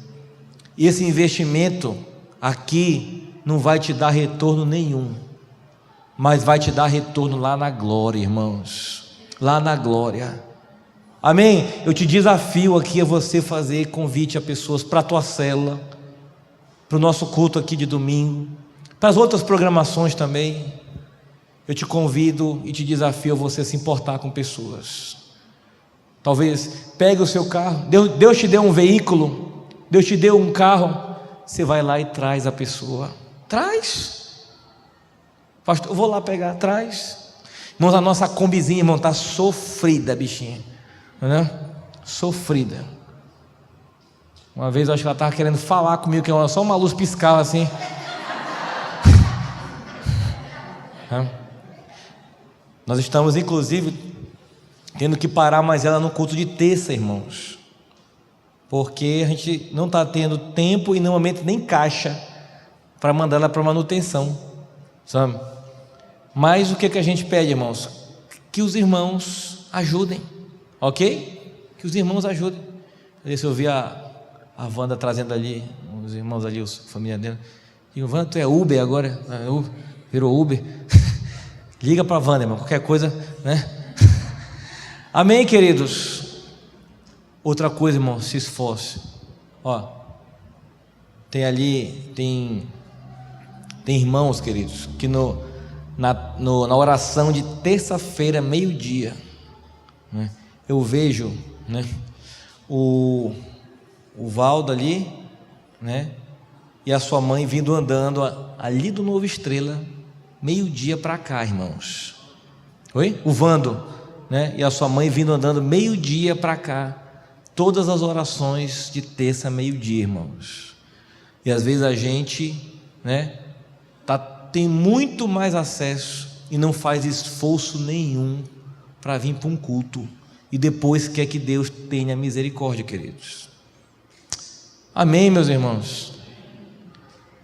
S1: E esse investimento aqui não vai te dar retorno nenhum, mas vai te dar retorno lá na glória, irmãos. Lá na glória. Amém? Eu te desafio aqui a você fazer convite a pessoas para a tua célula, para o nosso culto aqui de domingo, para as outras programações também. Eu te convido e te desafio a você se importar com pessoas. Talvez pegue o seu carro, Deus te deu um veículo, Deus te deu um carro, você vai lá e traz a pessoa. Traz. Pastor, eu vou lá pegar, traz. Irmãos, a nossa combizinha, irmão, está sofrida, bichinha. Né? Sofrida. Uma vez eu acho que ela estava querendo falar comigo, que só uma luz piscava assim. Nós estamos inclusive tendo que parar mais ela no culto de terça, irmãos, porque a gente não está tendo tempo e no momento nem caixa para mandar ela para manutenção, sabe? Mas o que a gente pede, irmãos? Que os irmãos ajudem. Ok? Que os irmãos ajudem. Se eu vi a Wanda trazendo ali, os irmãos ali, a família dela. Digo, Wanda, tu é Uber agora? Virou Uber. Liga para a Wanda, irmão, qualquer coisa, né? Amém, queridos? Outra coisa, irmão, se esforce. Ó, tem ali, tem irmãos, queridos, que na oração de terça-feira, meio-dia, né? Eu vejo, né, o Valdo ali, né, e a sua mãe vindo andando ali do Novo Estrela, meio-dia para cá, irmãos. Oi? O Vando, né, e a sua mãe vindo andando meio-dia para cá. Todas as orações de terça, meio-dia, irmãos. E às vezes a gente, né, tem muito mais acesso e não faz esforço nenhum para vir para um culto. E depois quer que Deus tenha misericórdia, queridos. Amém, meus irmãos?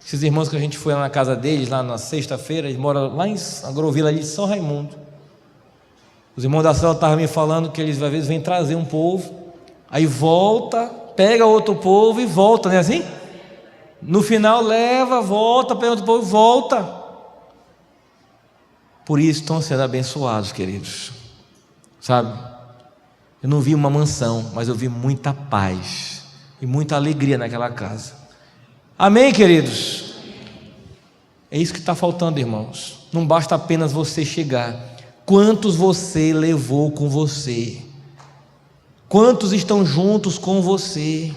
S1: Esses irmãos que a gente foi lá na casa deles, lá na sexta-feira, eles moram lá em Agrovila, ali de São Raimundo. Os irmãos da célula estavam me falando que eles às vezes vêm trazer um povo, aí volta, pega outro povo e volta, não é assim? No final leva, volta, pega outro povo e volta. Por isso estão sendo abençoados, queridos. Sabe? Eu não vi uma mansão, mas eu vi muita paz e muita alegria naquela casa. Amém, queridos? É isso que está faltando, irmãos. Não basta apenas você chegar. Quantos você levou com você? Quantos estão juntos com você?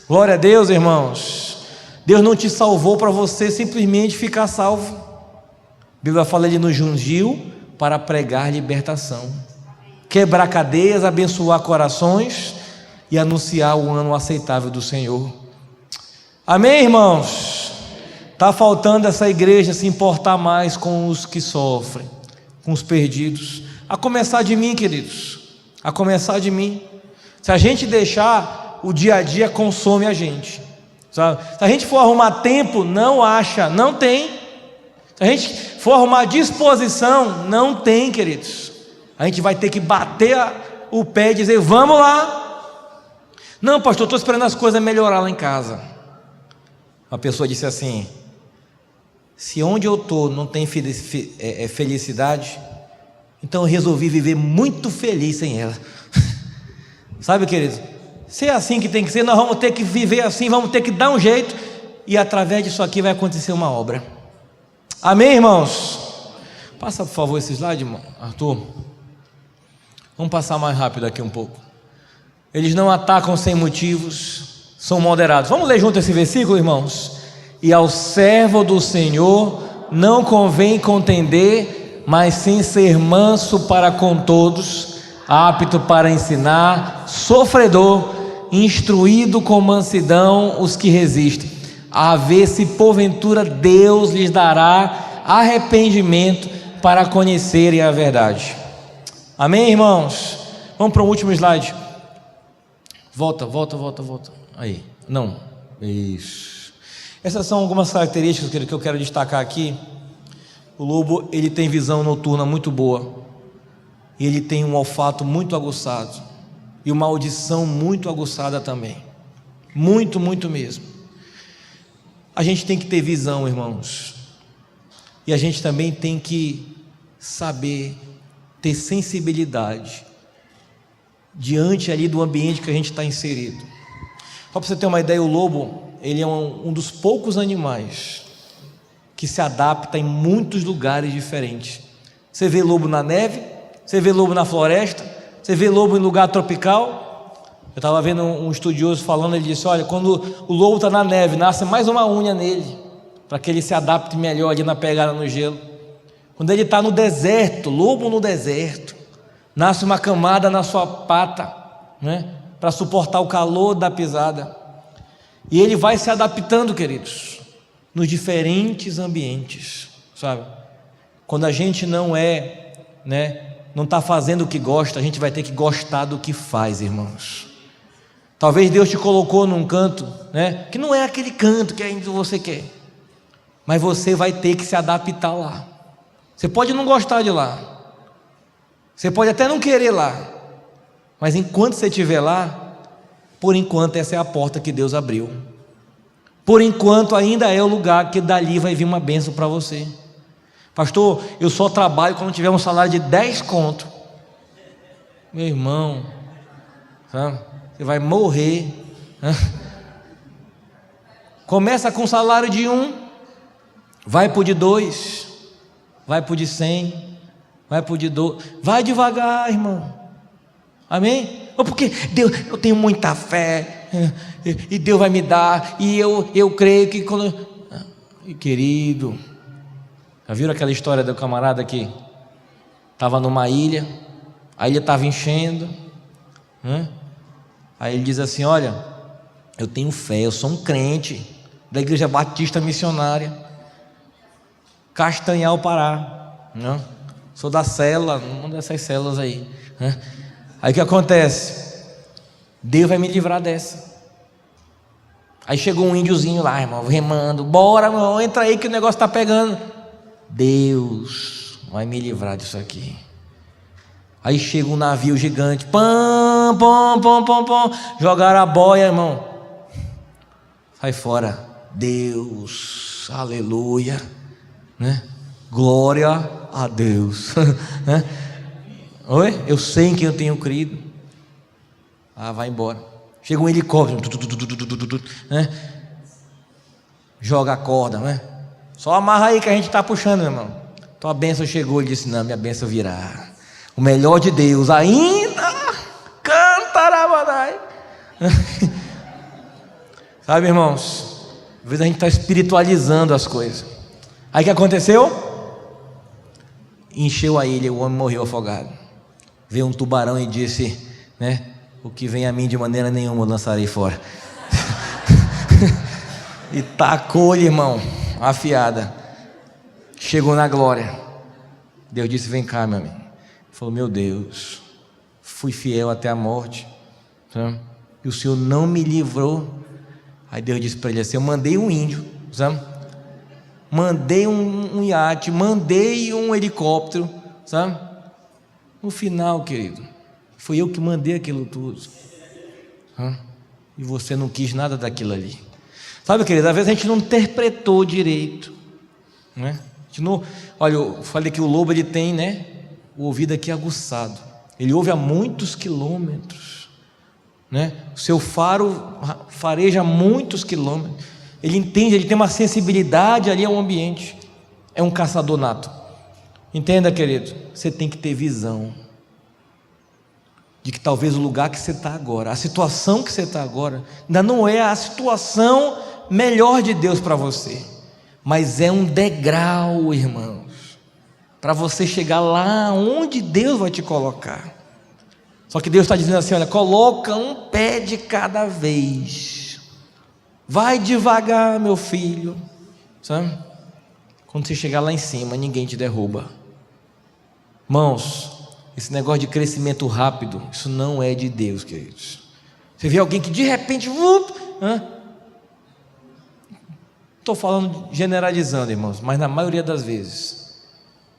S1: Glória a Deus, irmãos. Deus não te salvou para você simplesmente ficar salvo. A Bíblia fala, ele nos ungiu para pregar libertação, quebrar cadeias, abençoar corações e anunciar o ano aceitável do Senhor. Amém, irmãos? Está faltando essa igreja se importar mais com os que sofrem, com os perdidos, a começar de mim, queridos, a começar de mim. Se a gente deixar, o dia a dia consome a gente, sabe? Se a gente for arrumar tempo, não acha, não tem. Se a gente for arrumar disposição, não tem, queridos. A gente vai ter que bater o pé e dizer, vamos lá. Não, pastor, estou esperando as coisas melhorar lá em casa. Uma pessoa disse assim, se onde eu estou não tem felicidade, então eu resolvi viver muito feliz sem ela. Sabe, queridos? Se é assim que tem que ser, nós vamos ter que viver assim, vamos ter que dar um jeito, e através disso aqui vai acontecer uma obra. Amém, irmãos? Passa por favor esse slide, irmão Arthur. Vamos passar mais rápido aqui um pouco. Eles não atacam sem motivos, são moderados. Vamos ler junto esse versículo, irmãos? E ao servo do Senhor não convém contender, mas sim ser manso para com todos, apto para ensinar, sofredor, instruído com mansidão os que resistem, a ver se porventura Deus lhes dará arrependimento, para conhecerem a verdade. Amém, irmãos? Vamos para o último slide. Volta. Aí, não, isso. Essas são algumas características que eu quero destacar aqui. O lobo, ele tem visão noturna muito boa, e ele tem um olfato muito aguçado, e uma audição muito aguçada também, muito mesmo. A gente tem que ter visão, irmãos, e a gente também tem que saber ter sensibilidade diante ali do ambiente que a gente está inserido. Só para você ter uma ideia, o lobo, ele é um dos poucos animais que se adapta em muitos lugares diferentes. Você vê lobo na neve, você vê lobo na floresta, você vê lobo em lugar tropical. Eu estava vendo um estudioso falando, ele disse: olha, quando o lobo está na neve, nasce mais uma unha nele, para que ele se adapte melhor ali na pegada no gelo. Quando ele está no deserto, lobo no deserto, nasce uma camada na sua pata, né, para suportar o calor da pisada. E ele vai se adaptando, queridos, nos diferentes ambientes, sabe? Quando a gente não está fazendo o que gosta, a gente vai ter que gostar do que faz, irmãos. Talvez Deus te colocou num canto, né, que não é aquele canto que ainda você quer, mas você vai ter que se adaptar lá. Você pode não gostar de lá, você pode até não querer lá, mas enquanto você estiver lá, por enquanto essa é a porta que Deus abriu. Por enquanto ainda é o lugar que dali vai vir uma bênção para você. Pastor, eu só trabalho quando tiver um salário de 10 conto. Meu irmão, sabe? Você vai morrer. Começa com um salário de 1, vai para o de 2, vai para o de 100, vai para o de 2. Vai devagar, irmão. Amém? Porque Deus, eu tenho muita fé, e Deus vai me dar, e eu creio que quando... Querido, já viram aquela história do camarada que estava numa ilha, a ilha estava enchendo, né? Aí ele diz assim: olha, eu tenho fé, eu sou um crente da Igreja Batista Missionária, Castanhal, Pará, né? Sou da célula, uma dessas células aí, né? Aí o que acontece? Deus vai me livrar dessa. Aí chegou um índiozinho lá, irmão, remando: bora, irmão, entra aí que o negócio está pegando. Deus vai me livrar disso aqui. Aí chega um navio gigante, pam, jogaram a boia, irmão, sai fora. Deus, aleluia, né? Glória a Deus. Né? Oi? Eu sei em quem eu tenho crido. Vai embora. Chega um helicóptero, né? Joga a corda, né? Só amarra aí que a gente está puxando, meu irmão. Tua bênção chegou. Ele disse: não, minha bênção virá. O melhor de Deus ainda cantará. Sabe, irmãos, às vezes a gente está espiritualizando as coisas. Aí o que aconteceu? Encheu a ilha, o homem morreu afogado. Veio um tubarão e disse, né: o que vem a mim de maneira nenhuma eu lançarei fora. E tacou-lhe, irmão, afiada. Chegou na glória. Deus disse: vem cá, meu amigo. Ele falou: meu Deus, fui fiel até a morte, sabe? E o Senhor não me livrou. Aí Deus disse para ele assim: eu mandei um índio, sabe? Mandei um iate, mandei um helicóptero, sabe? No final, querido, foi eu que mandei aquilo tudo, e você não quis nada daquilo ali. Sabe, querido, às vezes a gente não interpretou direito, né? A gente não... Olha, eu falei que o lobo, ele tem, né, o ouvido aqui aguçado, ele ouve a muitos quilômetros, né? O seu faro fareja muitos quilômetros. Ele entende, ele tem uma sensibilidade ali ao ambiente. É um caçador nato. Entenda, querido, você tem que ter visão de que talvez o lugar que você está agora, a situação que você está agora, ainda não é a situação melhor de Deus para você, mas é um degrau, irmãos, para você chegar lá onde Deus vai te colocar. Só que Deus está dizendo assim: olha, coloca um pé de cada vez, vai devagar, meu filho, sabe? Quando você chegar lá em cima, ninguém te derruba, Irmãos, esse negócio de crescimento rápido, isso não é de Deus, queridos. Você vê alguém que de repente, estou falando generalizando, irmãos, mas na maioria das vezes,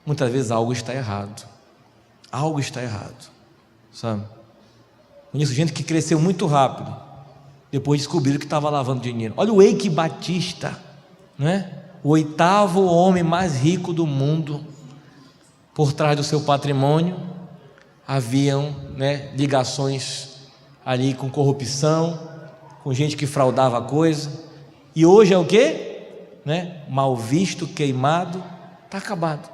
S1: muitas vezes algo está errado. Algo está errado, sabe? Conheço gente que cresceu muito rápido, depois descobriram que estava lavando dinheiro. Olha o Eike Batista, né? O 8º homem mais rico do mundo. Por trás do seu patrimônio haviam, né, ligações ali com corrupção, com gente que fraudava a coisa. E hoje é o quê? Né? Mal visto, queimado, está acabado.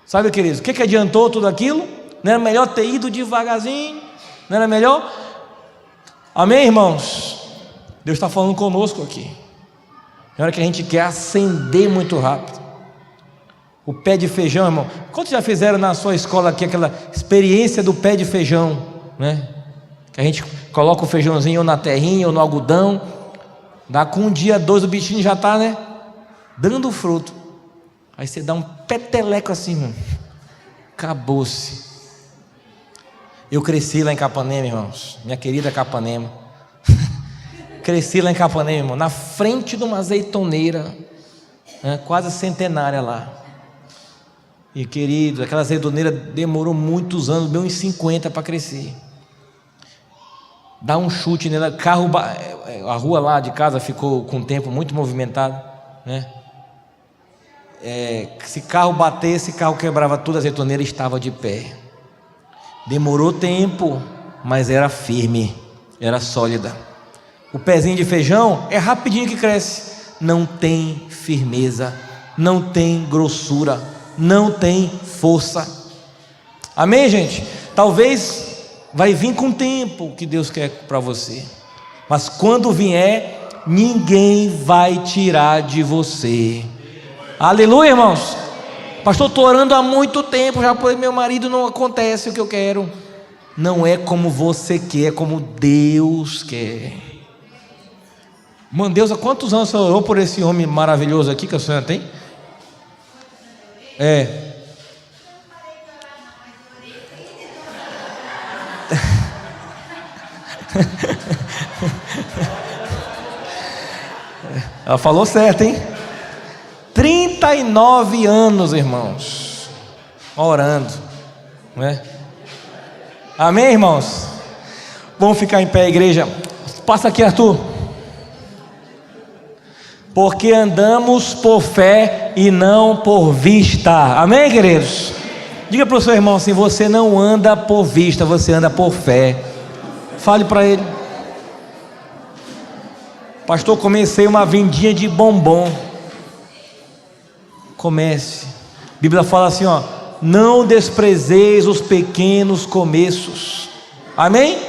S1: Sabe, queridos, o que adiantou tudo aquilo? Não era melhor ter ido devagarzinho? Não era melhor? Amém, irmãos? Deus está falando conosco aqui. É hora que a gente quer acender muito rápido. O pé de feijão, irmão. Quantos já fizeram na sua escola aqui aquela experiência do pé de feijão, né? Que a gente coloca o feijãozinho ou na terrinha ou no algodão. Dá com 1 dia, 2, o bichinho já está, né? Dando fruto. Aí você dá um peteleco assim, irmão. Acabou-se. Eu cresci lá em Capanema, irmãos. Minha querida Capanema. Cresci lá em Capanema, irmão. Na frente de uma azeitoneira, né? Quase centenária lá. E querido, aquela azeitoneira demorou muitos anos, deu uns 50 para crescer. Dá um chute nela, a rua lá de casa ficou com o tempo muito movimentado, né? Se carro batesse, carro quebrava tudo, a azeitoneira estava de pé. Demorou tempo, mas era firme, era sólida. O pezinho de feijão é rapidinho que cresce, não tem firmeza, não tem grossura, não tem força. Amém, gente? Talvez vai vir com o tempo que Deus quer para você, mas quando vier, ninguém vai tirar de você. Aleluia, irmãos. Pastor, estou orando há muito tempo, já por meu marido não acontece o que eu quero. Não é como você quer, é como Deus quer. Mano, Deus, há quantos anos você orou por esse homem maravilhoso aqui que a senhora tem? Ela falou certo, hein? 39 anos, irmãos, orando, né? Amém, irmãos? Vamos ficar em pé, igreja. Passa aqui, Arthur. Porque andamos por fé e não por vista. Amém, queridos? Diga para o seu irmão assim: você não anda por vista, você anda por fé. Fale para ele: pastor, comecei uma vendinha de bombom. Comece. A Bíblia fala assim, ó: não desprezeis os pequenos começos. Amém?